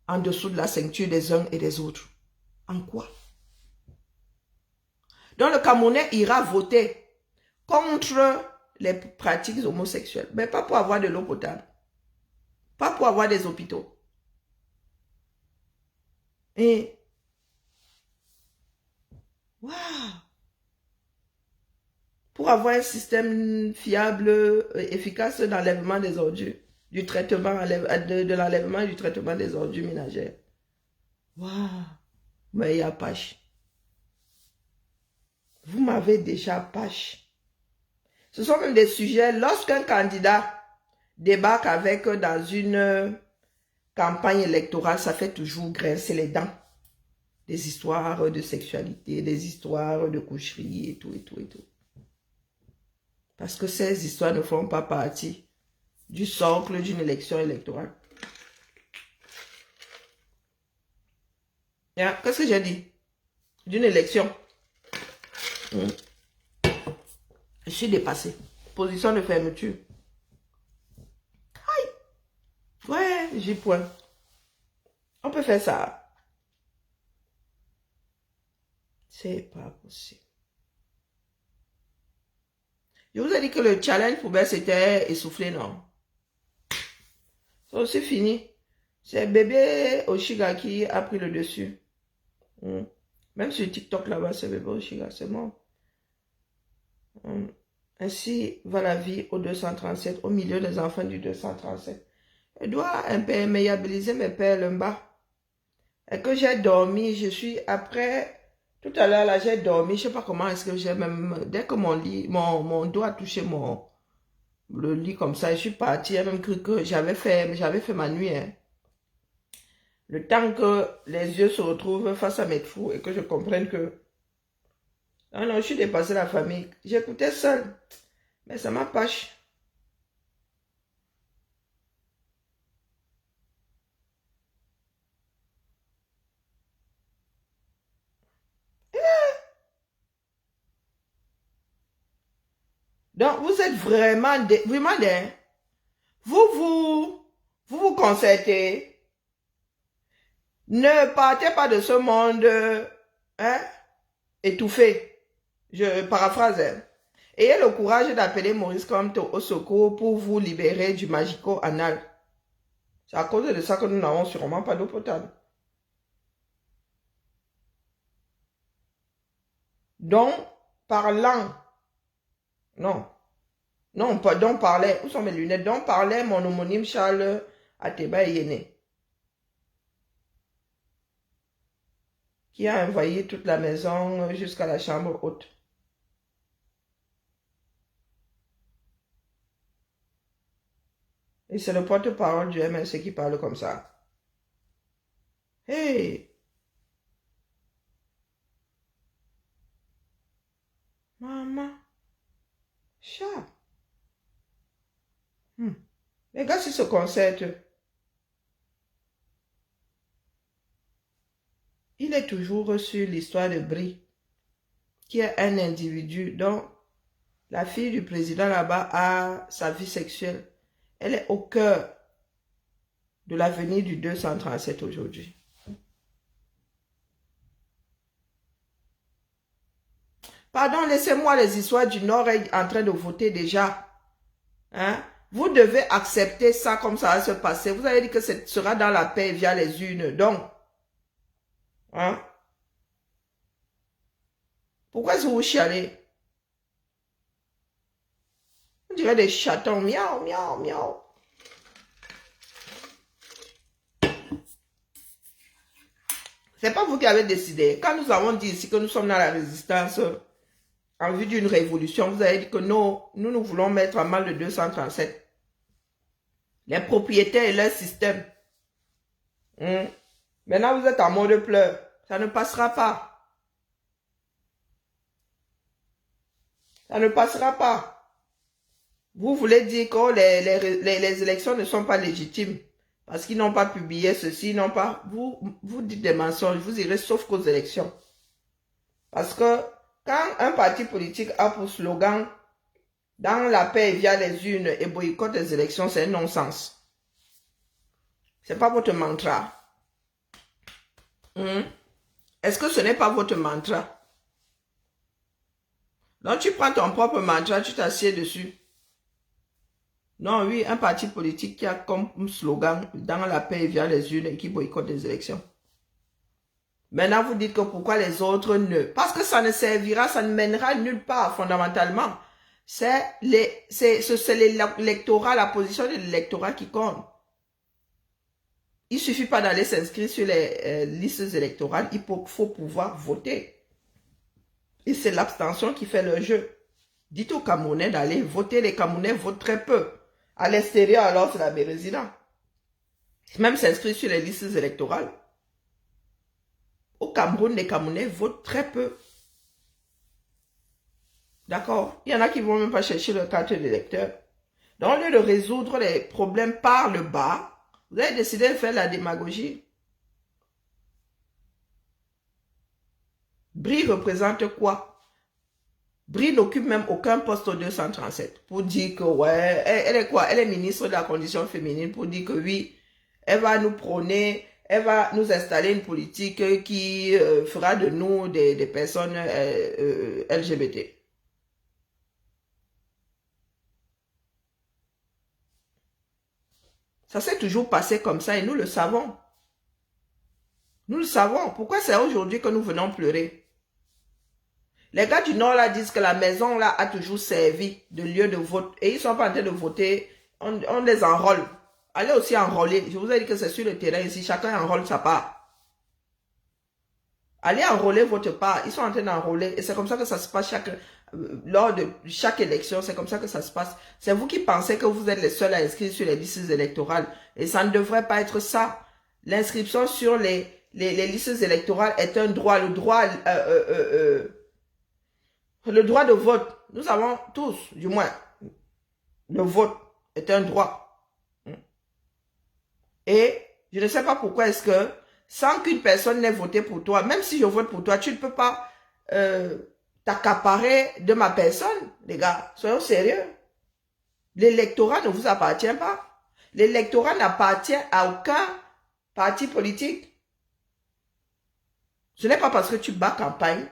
en dessous de la ceinture des uns et des autres? En quoi? Donc le Camerounais ira voter contre les pratiques homosexuelles, mais pas pour avoir de l'eau potable, pas pour avoir des hôpitaux. Et wow. Pour avoir un système fiable, efficace d'enlèvement des ordures, du traitement, de l'enlèvement et du traitement des ordures ménagères. Waouh! Mais il y a Pache. Vous m'avez déjà Pache. Ce sont même des sujets, lorsqu'un candidat débarque avec dans une campagne électorale, ça fait toujours grincer les dents. Des histoires de sexualité, des histoires de coucherie et tout, et tout, et tout. Parce que ces histoires ne font pas partie du socle d'une élection électorale. Qu'est-ce que j'ai dit? D'une élection. Je suis dépassée. Position de fermeture. Aïe. Ouais, j'ai point. On peut faire ça. C'est pas possible. Je vous ai dit que le challenge poubelle c'était essoufflé, non? C'est aussi fini. C'est bébé Oshiga qui a pris le dessus. Même sur TikTok là-bas, c'est bébé Oshiga, c'est bon. Ainsi va la vie au 237, au milieu des enfants du 237. Je dois imperméabiliser mes perles en bas. Et que j'ai dormi, je suis après... Tout à l'heure, là, j'ai dormi. Je ne sais pas comment est-ce que j'ai même... Dès que mon lit, mon doigt a touché le lit comme ça, je suis partie. J'ai même cru que j'avais fait ma nuit. Hein. Le temps que les yeux se retrouvent face à mes trous et que je comprenne que... Non, non, je suis dépassée la famille. J'écoutais seule. Mais ça m'a pâche. Donc, vous êtes vraiment vous concertez. Ne partez pas de ce monde étouffé. Je paraphrase. Ayez le courage d'appeler Maurice Kamto au secours pour vous libérer du magico-anal. C'est à cause de ça que nous n'avons sûrement pas d'eau potable. Donc, parlant, non, donc parlait, où sont mes lunettes? Donc parlait mon homonyme Charles Ateba Yene, qui a envahi toute la maison jusqu'à la chambre haute. Et c'est le porte-parole du MLC qui parle comme ça. Hey! Maman! Chat! Les gars, s'ils se concertent, il est toujours sur l'histoire de Brie, qui est un individu dont la fille du président là-bas a sa vie sexuelle. Elle est au cœur de l'avenir du 237 aujourd'hui. Pardon, laissez-moi les histoires du Nord en train de voter déjà. Hein? Vous devez accepter ça comme ça va se passer. Vous avez dit que ce sera dans la paix via les urnes. Donc, hein? Pourquoi est-ce que vous chialez? On dirait des chatons. Miaou, miaou, miaou. C'est pas vous qui avez décidé. Quand nous avons dit ici que nous sommes dans la résistance en vue d'une révolution, vous avez dit que non, nous voulons mettre en mal le 237. Les propriétaires et leur système. Maintenant, vous êtes en mode pleurs. Ça ne passera pas. Ça ne passera pas. Vous voulez dire que les élections ne sont pas légitimes parce qu'ils n'ont pas publié ceci, n'ont pas... Vous dites des mensonges, vous irez sauf qu'aux élections. Parce que quand un parti politique a pour slogan « Dans la paix via les urnes et boycott des élections », c'est un non-sens. Ce n'est pas votre mantra. Est-ce que ce n'est pas votre mantra? Donc tu prends ton propre mantra, tu t'assieds dessus. Non, oui, un parti politique qui a comme slogan « Dans la paix via les urnes et qui boycotte des élections ». Maintenant, vous dites que pourquoi les autres ne... Parce que ça ne servira, ça ne mènera nulle part, fondamentalement. C'est l'électorat, la position de l'électorat qui compte. Il ne suffit pas d'aller s'inscrire sur les listes électorales, il faut pouvoir voter. Et c'est l'abstention qui fait le jeu. Dites aux Camerounais d'aller voter, les Camerounais votent très peu. À l'extérieur, alors, c'est la bérézina. Même s'inscrire sur les listes électorales. Au Cameroun, les Camerounais votent très peu. D'accord? Il y en a qui ne vont même pas chercher leur carte d'électeur. Donc, au lieu de résoudre les problèmes par le bas, vous avez décidé de faire la démagogie. Brie représente quoi? Brie n'occupe même aucun poste au 237 pour dire que, ouais, elle est quoi? Elle est ministre de la condition féminine pour dire que oui, elle va nous prôner, elle va nous installer une politique qui fera de nous des personnes LGBT. Ça s'est toujours passé comme ça et nous le savons. Nous le savons. Pourquoi c'est aujourd'hui que nous venons pleurer? Les gars du Nord là disent que la maison là a toujours servi de lieu de vote. Et ils sont pas en train de voter. On les enrôle. Allez aussi enrôler. Je vous ai dit que c'est sur le terrain ici. Chacun enrôle sa part. Allez enrôler votre part. Ils sont en train d'enrôler. Et c'est comme ça que ça se passe lors de chaque élection. C'est comme ça que ça se passe. C'est vous qui pensez que vous êtes les seuls à inscrire sur les listes électorales. Et ça ne devrait pas être ça. L'inscription sur les listes électorales est un droit. Le droit de vote, nous avons tous, du moins, le vote est un droit. Et je ne sais pas pourquoi est-ce que, sans qu'une personne n'ait voté pour toi, même si je vote pour toi, tu ne peux pas t'accaparer de ma personne, les gars. Soyons sérieux. L'électorat ne vous appartient pas. L'électorat n'appartient à aucun parti politique. Ce n'est pas parce que tu bats campagne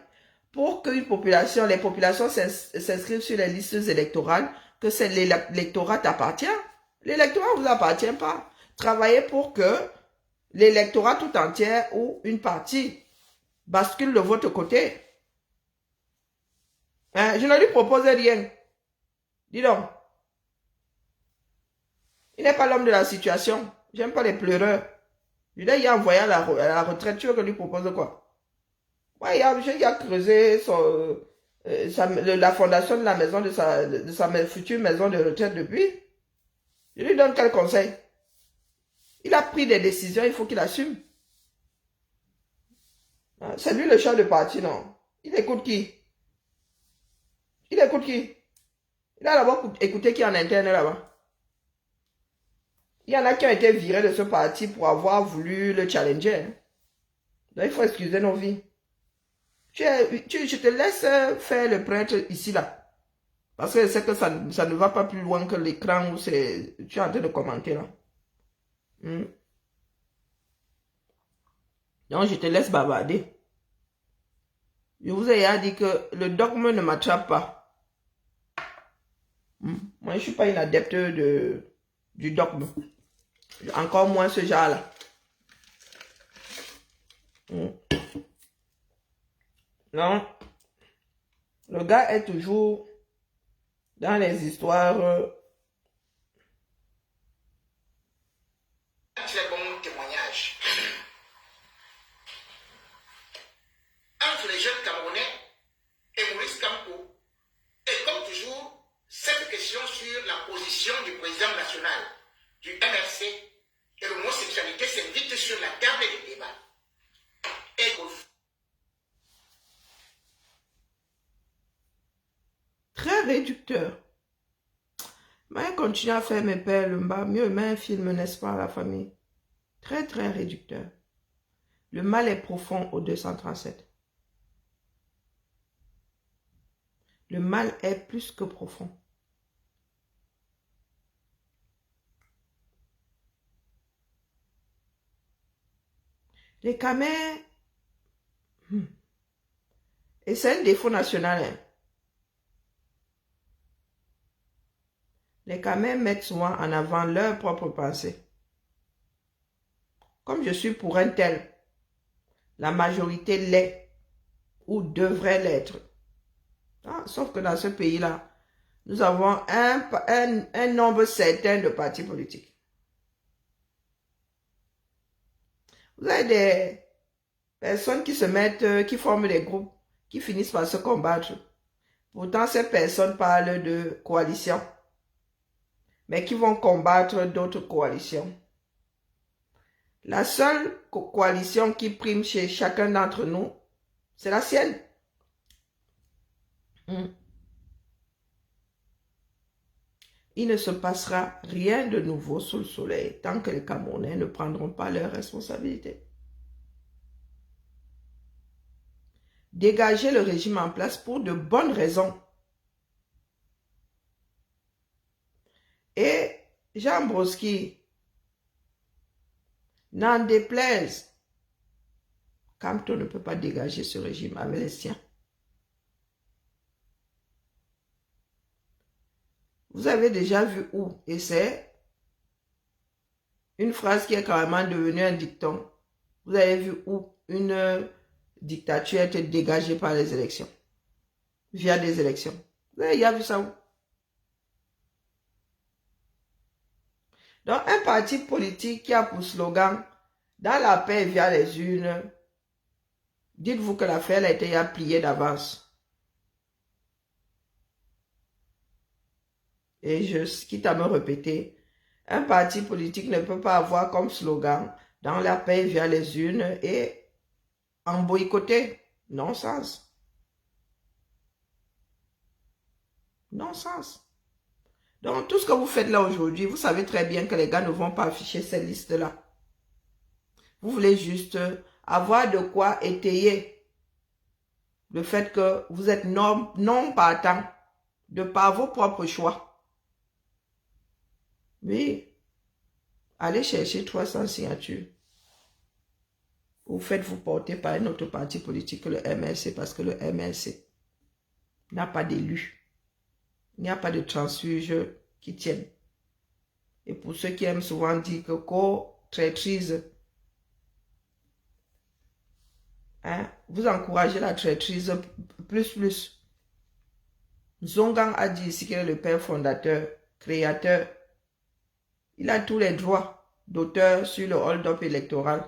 pour que les populations s'inscrivent sur les listes électorales, que c'est l'électorat t'appartient. L'électorat ne vous appartient pas. Travaillez pour que l'électorat tout entier ou une partie bascule de votre côté. Hein, je ne lui propose rien. Dis donc. Il n'est pas l'homme de la situation. J'aime pas les pleureurs. Je l'ai envoyé à la retraite. Tu veux que lui propose quoi? Ouais, il a creusé la fondation de la maison de sa future maison de retraite depuis. Je lui donne quel conseil? Il a pris des décisions, il faut qu'il assume. C'est lui le chef de parti, non? Il écoute qui? Il écoute qui? Il a d'abord écouté qui en interne là-bas. Il y en a qui ont été virés de ce parti pour avoir voulu le challenger. Donc il faut excuser nos vies. Je te laisse faire le prêtre ici là. Parce que c'est que ça ne va pas plus loin que l'écran où tu es en train de commenter là. Donc je te laisse bavarder. Je vous ai dit que le dogme ne m'attrape pas. Moi je ne suis pas une adepte du dogme. Encore moins ce genre-là. Non. Le gars est toujours dans les histoires. Un très bon témoignage. Entre les jeunes Camerounais et Maurice Kampo. Et comme toujours, cette question sur la position du président national du MRC et l'homosexualité s'invite sur la table des débats. Et très réducteur. Mais continue à faire mes pères le bas, mieux mais un film, n'est-ce pas, la famille? Très, très réducteur. Le mal est profond au 237. Le mal est plus que profond. Les Camers, et c'est un défaut national, hein. Les Camers mettent souvent en avant leur propre pensée. Comme je suis pour un tel, la majorité l'est ou devrait l'être. Sauf que dans ce pays-là, nous avons un nombre certain de partis politiques. Vous avez des personnes qui se mettent, qui forment des groupes, qui finissent par se combattre. Pourtant, ces personnes parlent de coalition, mais qui vont combattre d'autres coalitions. La seule coalition qui prime chez chacun d'entre nous, c'est la sienne. Il ne se passera rien de nouveau sous le soleil tant que les Camerounais ne prendront pas leurs responsabilités. Dégager le régime en place pour de bonnes raisons. Et Jean Broski, n'en déplaise, Camto ne peut pas dégager ce régime avec les siens. Vous avez déjà vu où? Et c'est une phrase qui est carrément devenue un dicton. Vous avez vu où une dictature a été dégagée par les élections? Via des élections. Vous avez déjà vu ça où? Donc, un parti politique qui a pour slogan « Dans la paix via les urnes », dites-vous que l'affaire a été pliée d'avance. Et je quitte à me répéter, un parti politique ne peut pas avoir comme slogan « Dans la paix via les urnes » et en boycotter. Non-sens. Non-sens. Donc, tout ce que vous faites là aujourd'hui, vous savez très bien que les gars ne vont pas afficher ces listes-là. Vous voulez juste avoir de quoi étayer le fait que vous êtes non partant de par vos propres choix. Oui, allez chercher 300 signatures Vous faites-vous porter par un autre parti politique que le MLC parce que le MLC n'a pas d'élus. Il n'y a pas de transfuge qui tiennent. Et pour ceux qui aiment souvent dire que traîtrise, hein, vous encouragez la traîtrise plus. Zongang a dit ici qu'il est le père fondateur, créateur. Il a tous les droits d'auteur sur le hold-up électoral.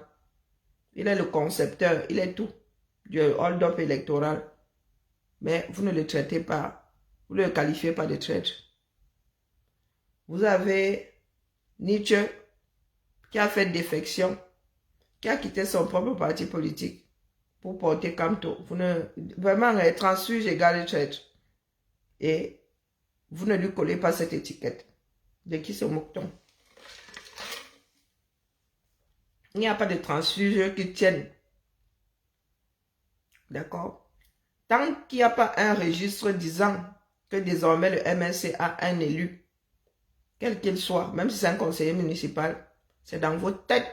Il est le concepteur, il est tout du hold-up électoral. Mais vous ne le traitez pas, vous ne le qualifiez pas de traître. Vous avez Nietzsche qui a fait défection, qui a quitté son propre parti politique pour porter Camto. Vous ne, vraiment, transfuge égale traître. Et vous ne lui collez pas cette étiquette. De qui se moque-t-on? Il n'y a pas de transfuge qui tienne. D'accord? Tant qu'il n'y a pas un registre disant que désormais le MLC a un élu, quel qu'il soit, même si c'est un conseiller municipal, c'est dans vos têtes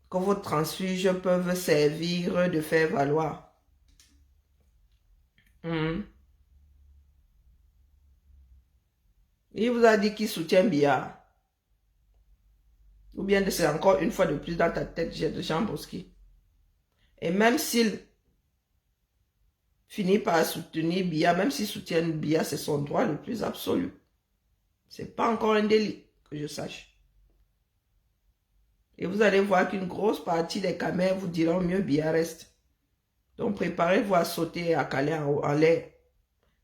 que vos transfuges peuvent servir de faire valoir. Il vous a dit qu'il soutient Biya. Ou bien c'est encore une fois de plus dans ta tête, j'ai de Jean Bosqui. Et même s'il finit par soutenir Biya, même s'il soutient Biya, c'est son droit le plus absolu. C'est pas encore un délit, que je sache. Et vous allez voir qu'une grosse partie des Camers vous diront mieux Biya reste. Donc préparez-vous à sauter et à caler en l'air.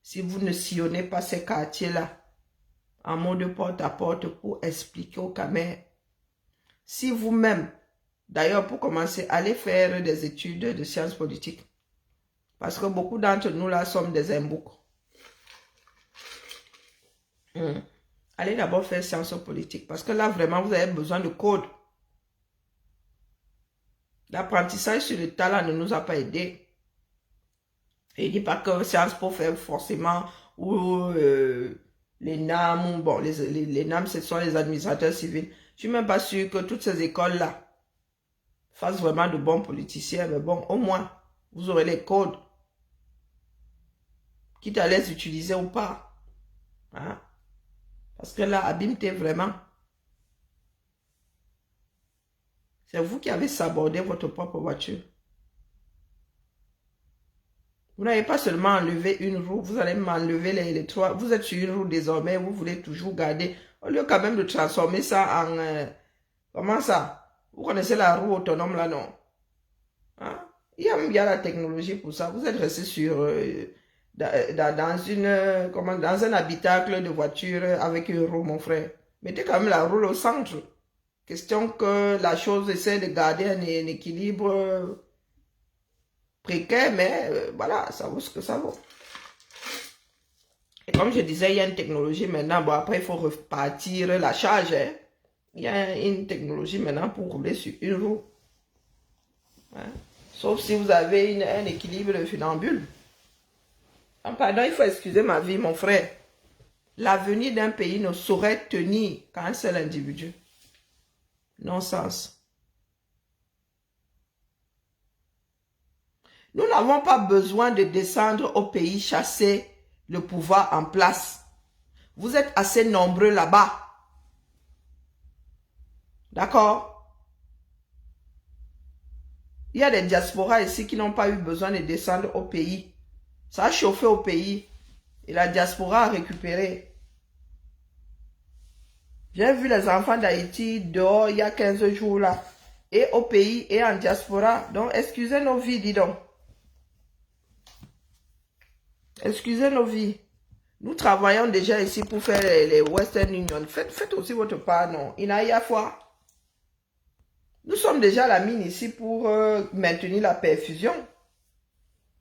Si vous ne sillonnez pas ces quartiers-là, en mode porte-à-porte pour expliquer aux Camers. Si vous-même, d'ailleurs pour commencer, allez faire des études de sciences politiques. Parce que beaucoup d'entre nous là sommes des imboucs. Allez d'abord faire sciences politiques. Parce que là vraiment vous avez besoin de code. L'apprentissage sur le talent ne nous a pas aidés. Et il ne dit pas que Sciences Po faire forcément ou les NAM, bon, les NAM, ce sont les administrateurs civils. Je ne suis même pas sûr que toutes ces écoles-là fassent vraiment de bons politiciens, mais bon, au moins, vous aurez les codes, quitte à les utiliser ou pas. Hein? Parce que là, abîme-t vraiment. C'est vous qui avez sabordé votre propre voiture. Vous n'avez pas seulement enlevé une roue, vous allez m'enlever les trois. Vous êtes sur une roue désormais, vous voulez toujours garder. Au lieu quand même de transformer ça en... comment ça? Vous connaissez la roue autonome là, non? Hein? Il y a même bien la technologie pour ça. Vous êtes resté sur... dans un habitacle de voiture avec une roue, mon frère. Mettez quand même la roue au centre. Question que la chose essaie de garder un équilibre précaire, mais voilà, ça vaut ce que ça vaut. Et comme je disais, il y a une technologie maintenant. Bon, après, il faut repartir la charge. Hein. Il y a une technologie maintenant pour rouler sur une roue. Hein. Sauf si vous avez un équilibre de funambule. Ah, pardon, il faut excuser ma vie, mon frère. L'avenir d'un pays ne saurait tenir qu'à un seul individu. Non-sens. Nous n'avons pas besoin de descendre au pays chasser le pouvoir en place. Vous êtes assez nombreux là-bas. D'accord? Il y a des diasporas ici qui n'ont pas eu besoin de descendre au pays. Ça a chauffé au pays. Et la diaspora a récupéré. J'ai vu les enfants d'Haïti dehors il y a 15 jours là. Et au pays et en diaspora. Donc excusez nos vies, dis donc. Excusez nos vies. Nous travaillons déjà ici pour faire les Western Union. Faites aussi votre part, non? Inaya foi. Nous sommes déjà à la mine ici pour maintenir la perfusion.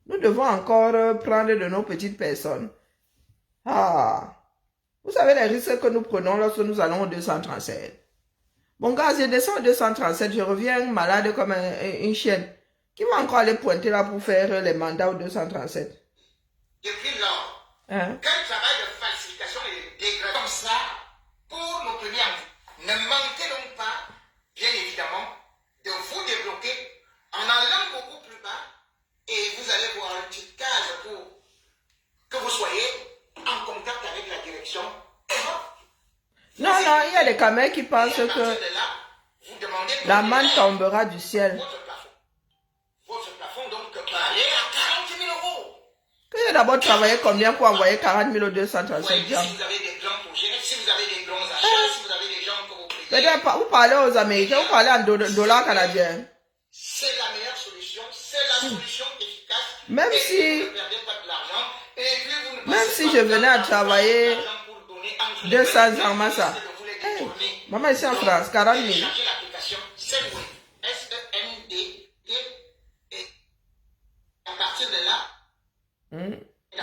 Nous devons encore prendre de nos petites personnes. Ah! Vous savez les risques que nous prenons lorsque nous allons au 237. Bon gars, je descends au 237, je reviens malade comme une chienne. Qui va encore aller pointer là pour faire les mandats au 237? Depuis lors, quel travail de falsification et de dégradation comme ça pour nous tenir en vie. Ne manquez donc pas, bien évidemment, de vous débloquer des Kamers qui pensent Et à partir que de là, vous demandez la manne tombera du ciel. votre plafond. Votre plafond, donc, peut aller à 40 000 euros. Que j'ai d'abord travaillé combien pour envoyer 40 237 Voyez, gens? si vous avez des plans pour gérer, si vous avez des grands achats, si vous avez des gens que vous payez, Peut-être pas, vous parlez aux Américains, vous parlez en dollars canadiens. c'est la meilleure solution, c'est la solution efficace. Même et si- vous ne perdez pas de l'argent, et puis vous ne Même passez si pas je de venais à l'argent travailler pour donner entre 200 les mains, ans, Massa. c'est de vous les détourner. Maman ici en Donc, France, 40 000. téléchargez l'application Sendway, S-E-N-D, et à partir de là,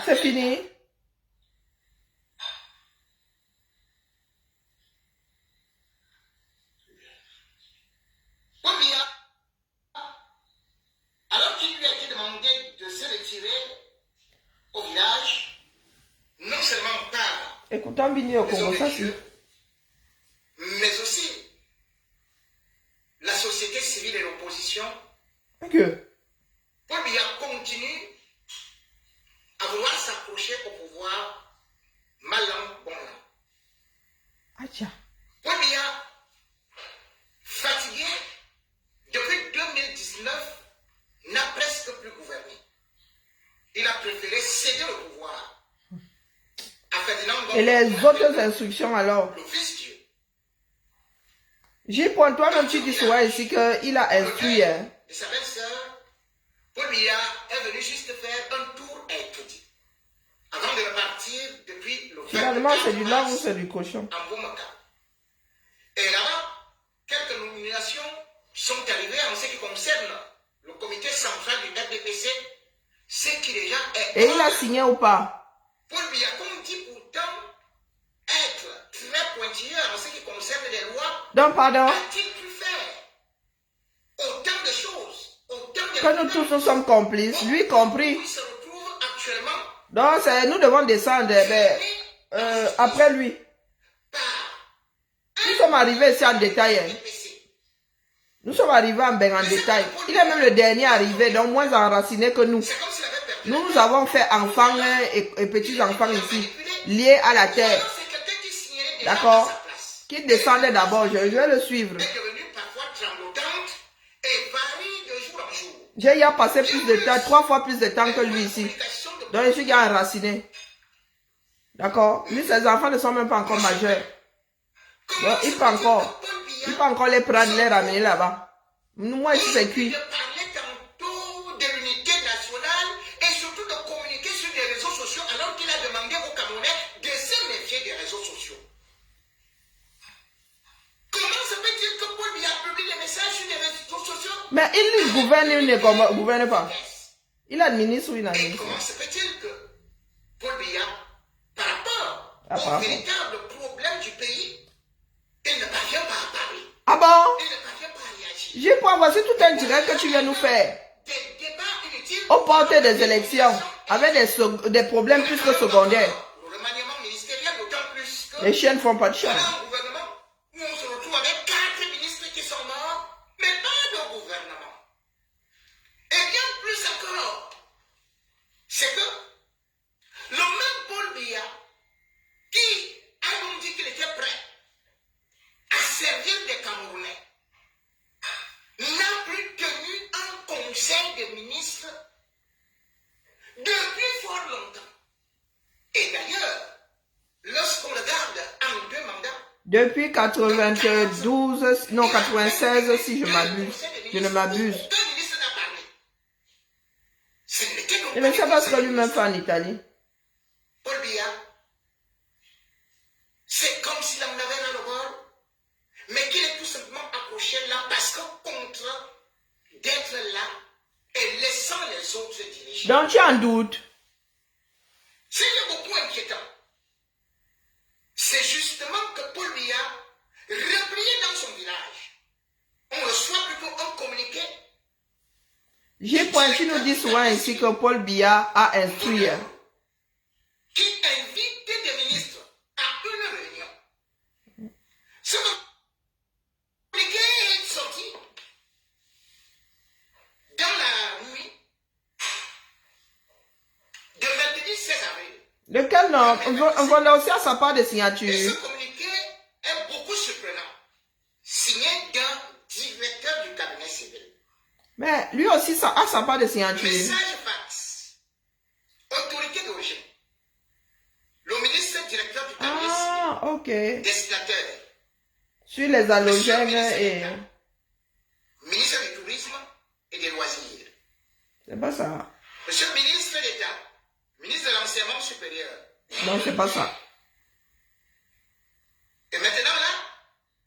C'est fini. Paul Biya, alors qu'il lui a été demandé de se retirer au village, non seulement par Écoutons Bini au les Congo, hommes ça de c'est. Dieu, mais aussi la société civile et l'opposition, Que Paul Biya continue à vouloir s'approcher au pouvoir mal an, bon an. Ah tiens. Paul Biya, fatigué, depuis 2019, n'a presque plus gouverné. Il a préféré céder le pouvoir à Ferdinand Ngom, Et les autres instructions alors? le vice-dieu. J'ai pour toi-même, tu dis souvent ici qu'il a instruit. Hein. De sa belle-sœur, Paul Biya est venu juste faire un tour à Étoudi, avant de repartir depuis le 24 Finalement, c'est du lard ou mars c'est du cochon? en Boumaka. Et là-bas, quelques nominations sont arrivées en ce qui concerne le comité central du RDPC, ce qui déjà est... Et il a signé ou pas? Paul Biya, comme dit pourtant être très pointilleux en ce qui concerne les lois, Donc, pardon, a-t-il pu faire autant de choses, autant de... que nous tous nous sommes complices, lui compris. Il se retrouve actuellement Donc, nous devons descendre après lui. Nous sommes arrivés ici en détail. Hein. Nous sommes arrivés en détail. Il est même le dernier arrivé, donc moins enraciné que nous. C'est comme s'il avait perdu. Nous avons fait enfants et petits-enfants ici, liés à la terre. C'est quelqu'un qui signait déjà à D'accord? sa place. Qui descendait d'abord, je vais le suivre. Est devenue parfois tremblotante et varie de jour en jour. J'ai y passé plus de temps, 3 fois plus de temps que lui ici. Donc je suis déjà enraciné. D'accord? Lui, ses enfants ne sont même pas encore majeurs. Donc, il peut encore les prendre, les ramener là-bas. Moi, ici, c'est cuit. De parler tantôt de l'unité nationale et surtout de communiquer sur les réseaux sociaux alors qu'il a demandé aux Camerounais de se méfier des réseaux sociaux. Comment se fait-il que Paul Biya publie des messages sur les réseaux sociaux? Mais il gouverne, il ne gouverne pas. Il administre ou il Et administre. comment se fait-il que Paul Biya, par Ah, rapport par au rapport. véritable problème du pays, il ne parvient pas à parler. Ah bon? Il ne parvient pas à réagir. J'ai pour voici tout un direct que tu viens nous faire. Des débats inutiles. Au porte des élections, avec des problèmes plus que secondaires. Le remaniement ministériel, d'autant plus que... Les chiens ne font pas de chien. Voilà un gouvernement où on se retrouve avec 4 ministres qui sont morts, mais pas de gouvernement. Et bien plus encore, c'est que le même Paul Biya, qui a donc dit qu'il était prêt à servir des Camerounais, n'a plus tenu un conseil des ministres depuis fort longtemps. Et d'ailleurs, lorsqu'on regarde en 2 mandats, Depuis 92, non 96 si je m'abuse. Je ne m'abuse. aucun ministre n'a parlé. Ce n'était donc Je ne sais pas ce que lui-même fait en Italie. Paul Biya, c'est comme s'il en avait dans le bord, mais qu'il est tout simplement accroché là parce que contre d'être là et laissant les autres se diriger. Donc tu en doutes. S'il y a beaucoup inquiétant, c'est justement que Paul Biya, replié dans son village, on reçoit plutôt un communiqué J'ai pointé nous dit souvent ici que Paul Biya a instruit. qui invite des ministres à une réunion. Ce communiqué est sorti dans la nuit de vendredi 16 avril. Lequel non? On va aussi à sa part de Et signature. ce communiqué est beaucoup surprenant. Mais lui aussi ça, a sa part de signature. Message fax. Autorité d'origine. Le ministre directeur du cabinet Ah, civil. ok. Destinataire. Sur les halogènes et... Ministre du tourisme et des loisirs. C'est pas ça. Monsieur le ministre d'État. Ministre de l'enseignement supérieur. Non, c'est pas ça. Et maintenant là,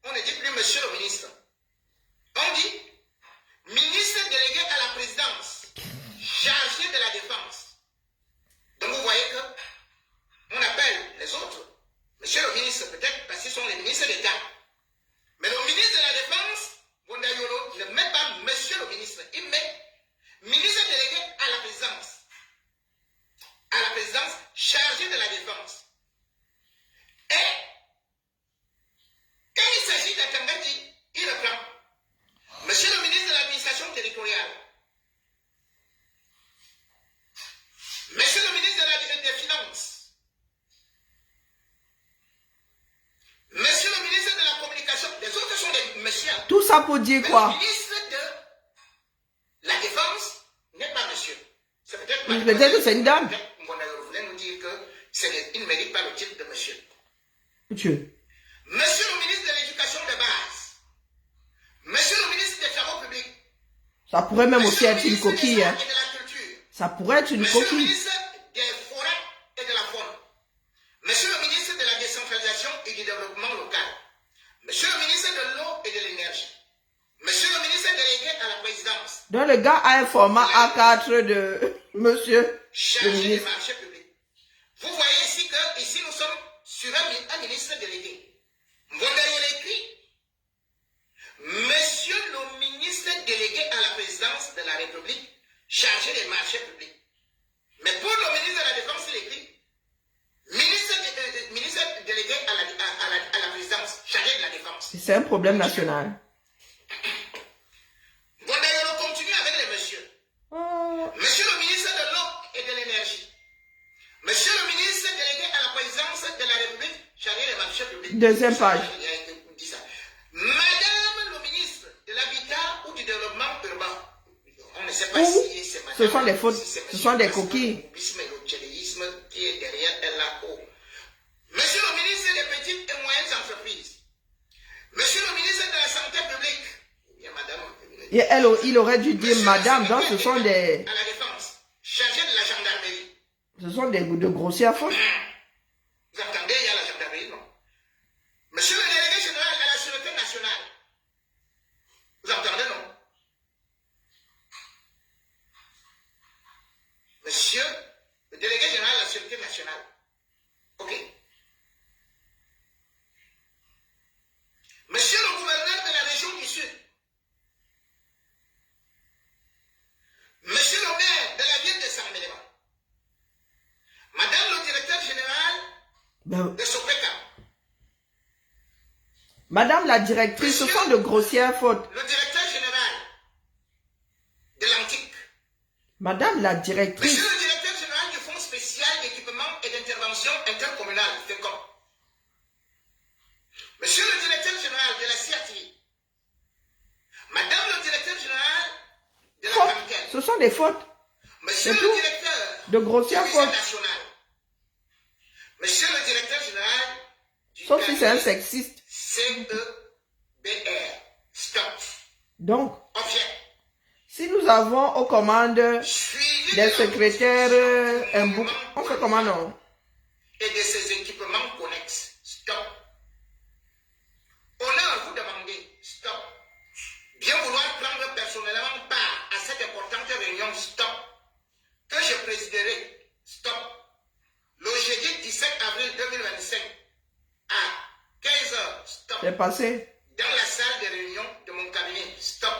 on ne dit plus monsieur le ministre. On dit ministre délégué à la présidence, chargé de la défense. Donc vous voyez que on appelle les autres monsieur le ministre, peut-être parce qu'ils sont les ministres d'État. Mais le ministre de la Défense, Bondayolo, ne met pas monsieur le ministre, il met ministre délégué à la présidence. À la présidence chargé de la défense. Et quand il s'agit d'Akangati, il reprend monsieur le ministre de l'administration territoriale, monsieur le ministre des Finances, monsieur le ministre de la communication, les autres sont des messieurs. Tout ça pour dire Mais quoi? le ministre de la Défense n'est pas monsieur. C'est peut-être Peut-être que c'est une dame. Vous voulez nous dire qu'il ne mérite pas le titre de monsieur. Dieu. Monsieur le ministre de l'Éducation de base, monsieur le ministre des Travaux publics, Ça pourrait même monsieur aussi le être une ministre des coquille. Arts Hein. et de la Culture, Ça pourrait être une monsieur le coquille. ministre des Forêts et de la Faune, monsieur le ministre de la Décentralisation et du Développement local, monsieur le ministre de l'Eau et de l'Énergie, monsieur le ministre délégué à la présidence, Donc le gars a un format A4 de monsieur le chargé des ministre. marchés publics. Vous voyez ici que ici nous sommes sur un ministre délégué. Mbondayo écrit monsieur le ministre délégué à la présidence de la République, chargé des marchés publics. Mais pour le ministre de la Défense, il écrit ministre délégué à la présidence, chargé de la défense. C'est un problème national. Mbondayo continue avec les messieurs. Oh. Monsieur le ministre de l'Eau et de l'Énergie. Monsieur le ministre délégué à la présidence de la République, chargé des marchés publics. Deuxième page. Madame le ministre de l'Habitat ou du Développement urbain. On ne sait pas Ou si c'est madame. ce sont des fautes, si c'est ce sont des monsieur, coquilles. le tchéléisme qui est derrière elle là-haut. Monsieur le ministre des petites et moyennes entreprises. Monsieur le ministre de la Santé publique. Ou bien madame. Et elle, il aurait dû dire Monsieur madame, le donc ce sont des, à la défense, chargé de la gendarmerie. ce sont de grossières fautes. Vous entendez, il y a la gendarmerie, non? Monsieur le délégué général à la Sûreté nationale. Vous entendez, non? Monsieur le délégué général à la Sûreté nationale. Ok. Monsieur le gouverneur de la région du Sud. Monsieur le maire de la ville de Saint-Méléma. Madame le directeur général Ben, de Sopeka. madame la directrice, ce sont de grossières fautes. Le directeur général de l'Antique. Madame la Monsieur directrice, le directeur général du Fonds spécial d'équipement et d'intervention intercommunale, FECOM. Monsieur le directeur général de la CIATI. Madame le directeur général de la fautes. Bancaire. Ce sont des fautes. Monsieur C'est le tout. directeur De grossières du musée fautes. national. Monsieur le directeur général du Sauf si c'est un cabinet sexiste. CEBR. Stop. Donc, Objet. si nous avons aux commandes Suivi des de secrétaires un bouc, on fait comment non? et de ses équipements connexes. Stop. Honneur, vous demandez. Stop. Bien vouloir prendre personnellement part à cette importante réunion. Stop. Que je présiderai. Stop. Le jeudi 17 avril 2025 à 15h. Stop. C'est passé. Dans la salle de réunion de mon cabinet. Stop.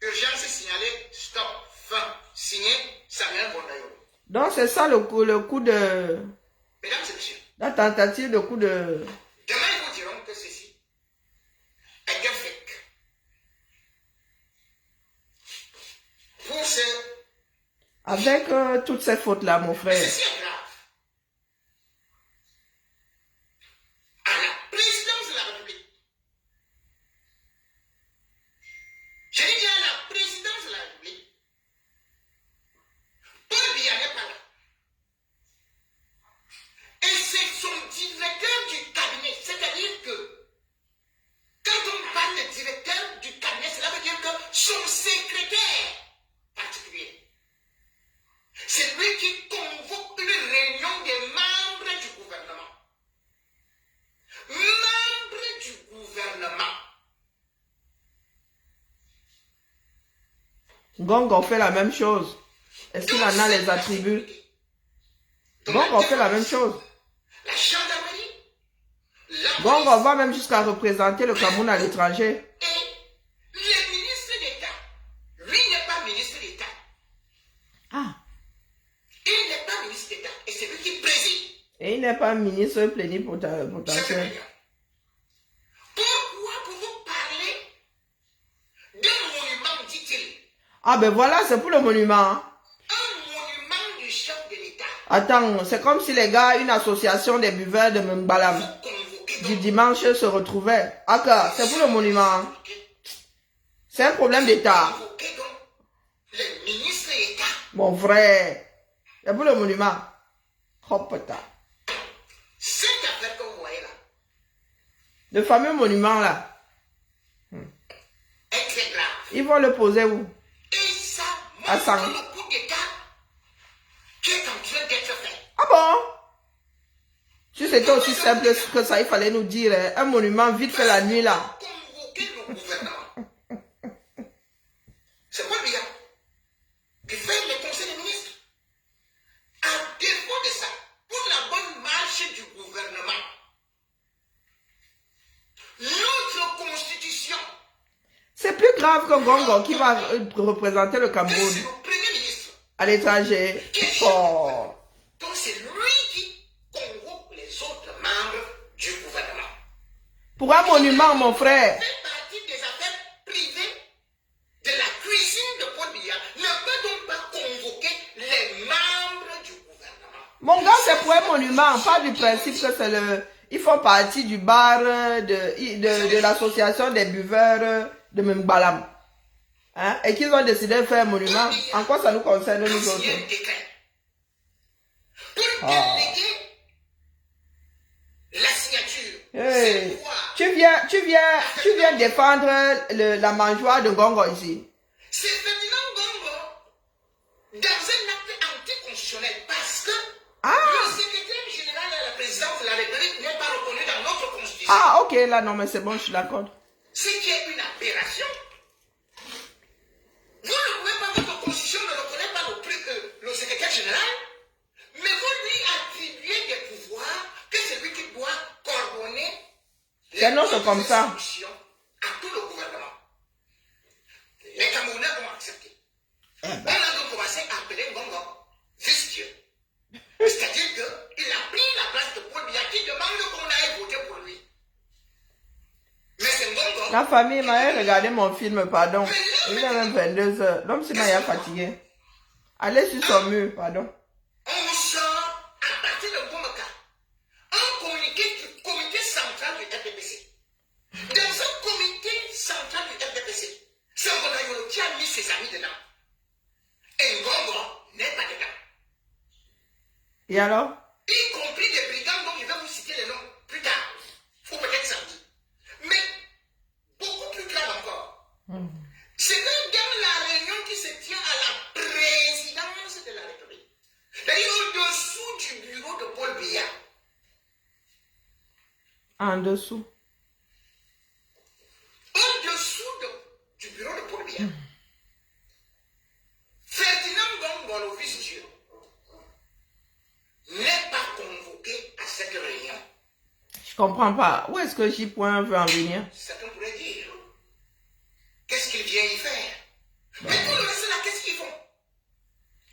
Urgence signalée. Stop. Fin. Signé Samuel Bondayo. Donc, c'est ça le coup de... Mesdames et messieurs, La tentative de coup de... demain ils vous diront que ceci est un fake. Pour ce... Avec toutes ces fautes-là, mon frère. Ceci est grave. À la présidence de la République. Je dis bien à la présidence de la République. son secrétaire particulier. C'est lui qui convoque une réunion des membres du gouvernement. Membres du gouvernement. Gongo fait la même chose. Est-ce qu'il en a les attributs? Gongo fait la même chose. La gendarmerie, la Gongo va même jusqu'à représenter le Cameroun à l'étranger. et les ministres d'État. Lui n'est pas ministre d'État. Ah. Il n'est pas ministre d'État. Et c'est lui qui préside. Et il n'est pas ministre C'est plénipotentiaire. vrai. Pourquoi vous parlez d'un monument, dit-il? Ah ben voilà, c'est pour le monument. Un monument du chef de l'État. Attends, c'est comme si les gars, une association des buveurs de Mbalam Convoqué du dimanche se retrouvaient. Ah, c'est pour le monument. C'est un problème d'État. Convoqué donc les ministres d'État. Mon frère, c'est pour le monument. Oh putain. Cette affaire que vous voyez là Le fameux monument là, est très grave. ils vont le poser où? Et ça À Sang. montre le coup d'État qui est en train d'être fait. Ah bon? Si c'était aussi simple que ça, il fallait nous dire hein, un monument vite fait la nuit là. Convoquer le gouvernement. C'est pas bien. Qui fait le conseil des ministres. À défaut de ça, pour la bonne marche du gouvernement, notre constitution, C'est plus grave que Gongo qui va représenter le c'est Cameroun le premier ministre. à l'étranger. Oh. Donc c'est lui qui convoque les autres membres du gouvernement. Pour un monument, mon frère. Fait partie des affaires privées de la cuisine de Paul Biya ne peut donc pas convoquer les membres du gouvernement. Mon gars, c'est pour un monument, pas du principe que c'est le... Ils font partie du bar de l'association des buveurs de Mbalam. Hein? Et qu'ils ont décidé de faire un monument. En quoi ça nous concerne, nous autres? Ancien décret. Pour déléguer la signature, Hey. c'est quoi? Tu viens défendre la mangeoire de Gongo ici. C'est Ferdinand Gongo dans un acte anticonstitutionnel parce que le secrétaire général de la présidence de la République n'est pas reconnu dans notre constitution. Ah, ok, là, non, mais c'est bon, je suis d'accord. Ce qui est une aberration. Vous ne pouvez pas, votre constitution ne reconnaît pas le secrétaire général, mais vous lui attribuez des pouvoirs que c'est lui qui doit coordonner C'est non, c'est comme ça. institutions à tout le gouvernement. Les Camerounais vont accepter. On a donc commencé à appeler Gongo vice-dieu. C'est-à-dire qu'il a pris la place de Paul Biya qui demande qu'on aille voter pour lui. Mais c'est Gongo. La famille m'a regardé mon film, pardon. Il est même 22 heures. L'homme s'est fatigué. Allez sur son mur, pardon. On sort à partir de Boumaka un communiqué du comité central du FDPC. Dans ce comité central du FDPC, c'est Ngonayo qui a mis ses amis dedans. Et Ngongo n'est pas dedans. Et alors? Y compris des brigands dont je vais vous citer les noms plus tard, ou peut-être samedi. Mais beaucoup plus grave encore, c'est que dans la réunion qui se tient à la présidence de la République, c'est-à-dire au-dessous du bureau de Paul Biya, En dessous. du bureau de Paul Biya, Ferdinand Gongo, le vice-dieu, n'est pas convoqué à cette réunion. Je comprends pas. Où est-ce que J-Point veut en venir? Certains pourraient dire, qu'est-ce qu'il vient y faire? Mais pour le reste là, qu'est-ce qu'ils font?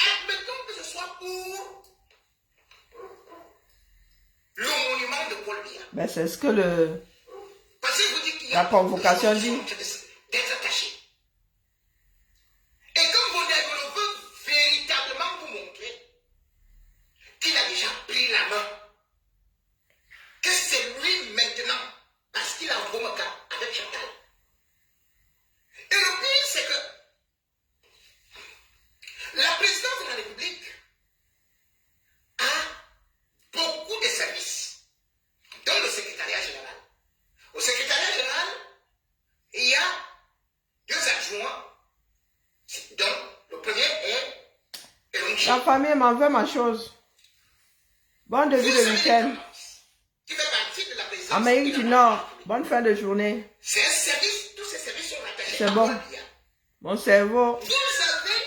Admettons que ce soit pour le monument de Paul Biya. Ben, c'est ce que le... Parce que je vous dis qu'il y La a convocation des dit. choses d'être attachées. Et comme Bondagolo veut véritablement vous montrer qu'il a déjà pris la main, que c'est lui maintenant, parce qu'il a un bon cas avec Chantal. Et le pire, c'est que la présidence de la République a beaucoup de services dans le secrétariat général. Au secrétariat général, il y a La famille m'envoie ma chose. Bon début de week-end. Qui fait partie de la présidence. Amérique du Nord. Bonne fin de journée. C'est un service, tous ces services sont rattachés. C'est bon. Mon cerveau. Vous avez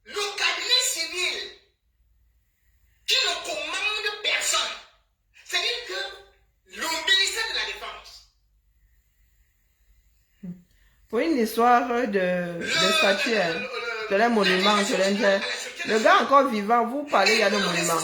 le cabinet civil qui ne commande personne. C'est-à-dire que le ministère de la Défense. Pour une histoire de statue, de les monuments, je l'aime. Le gars encore vivant, vous parlez, il y a des monuments.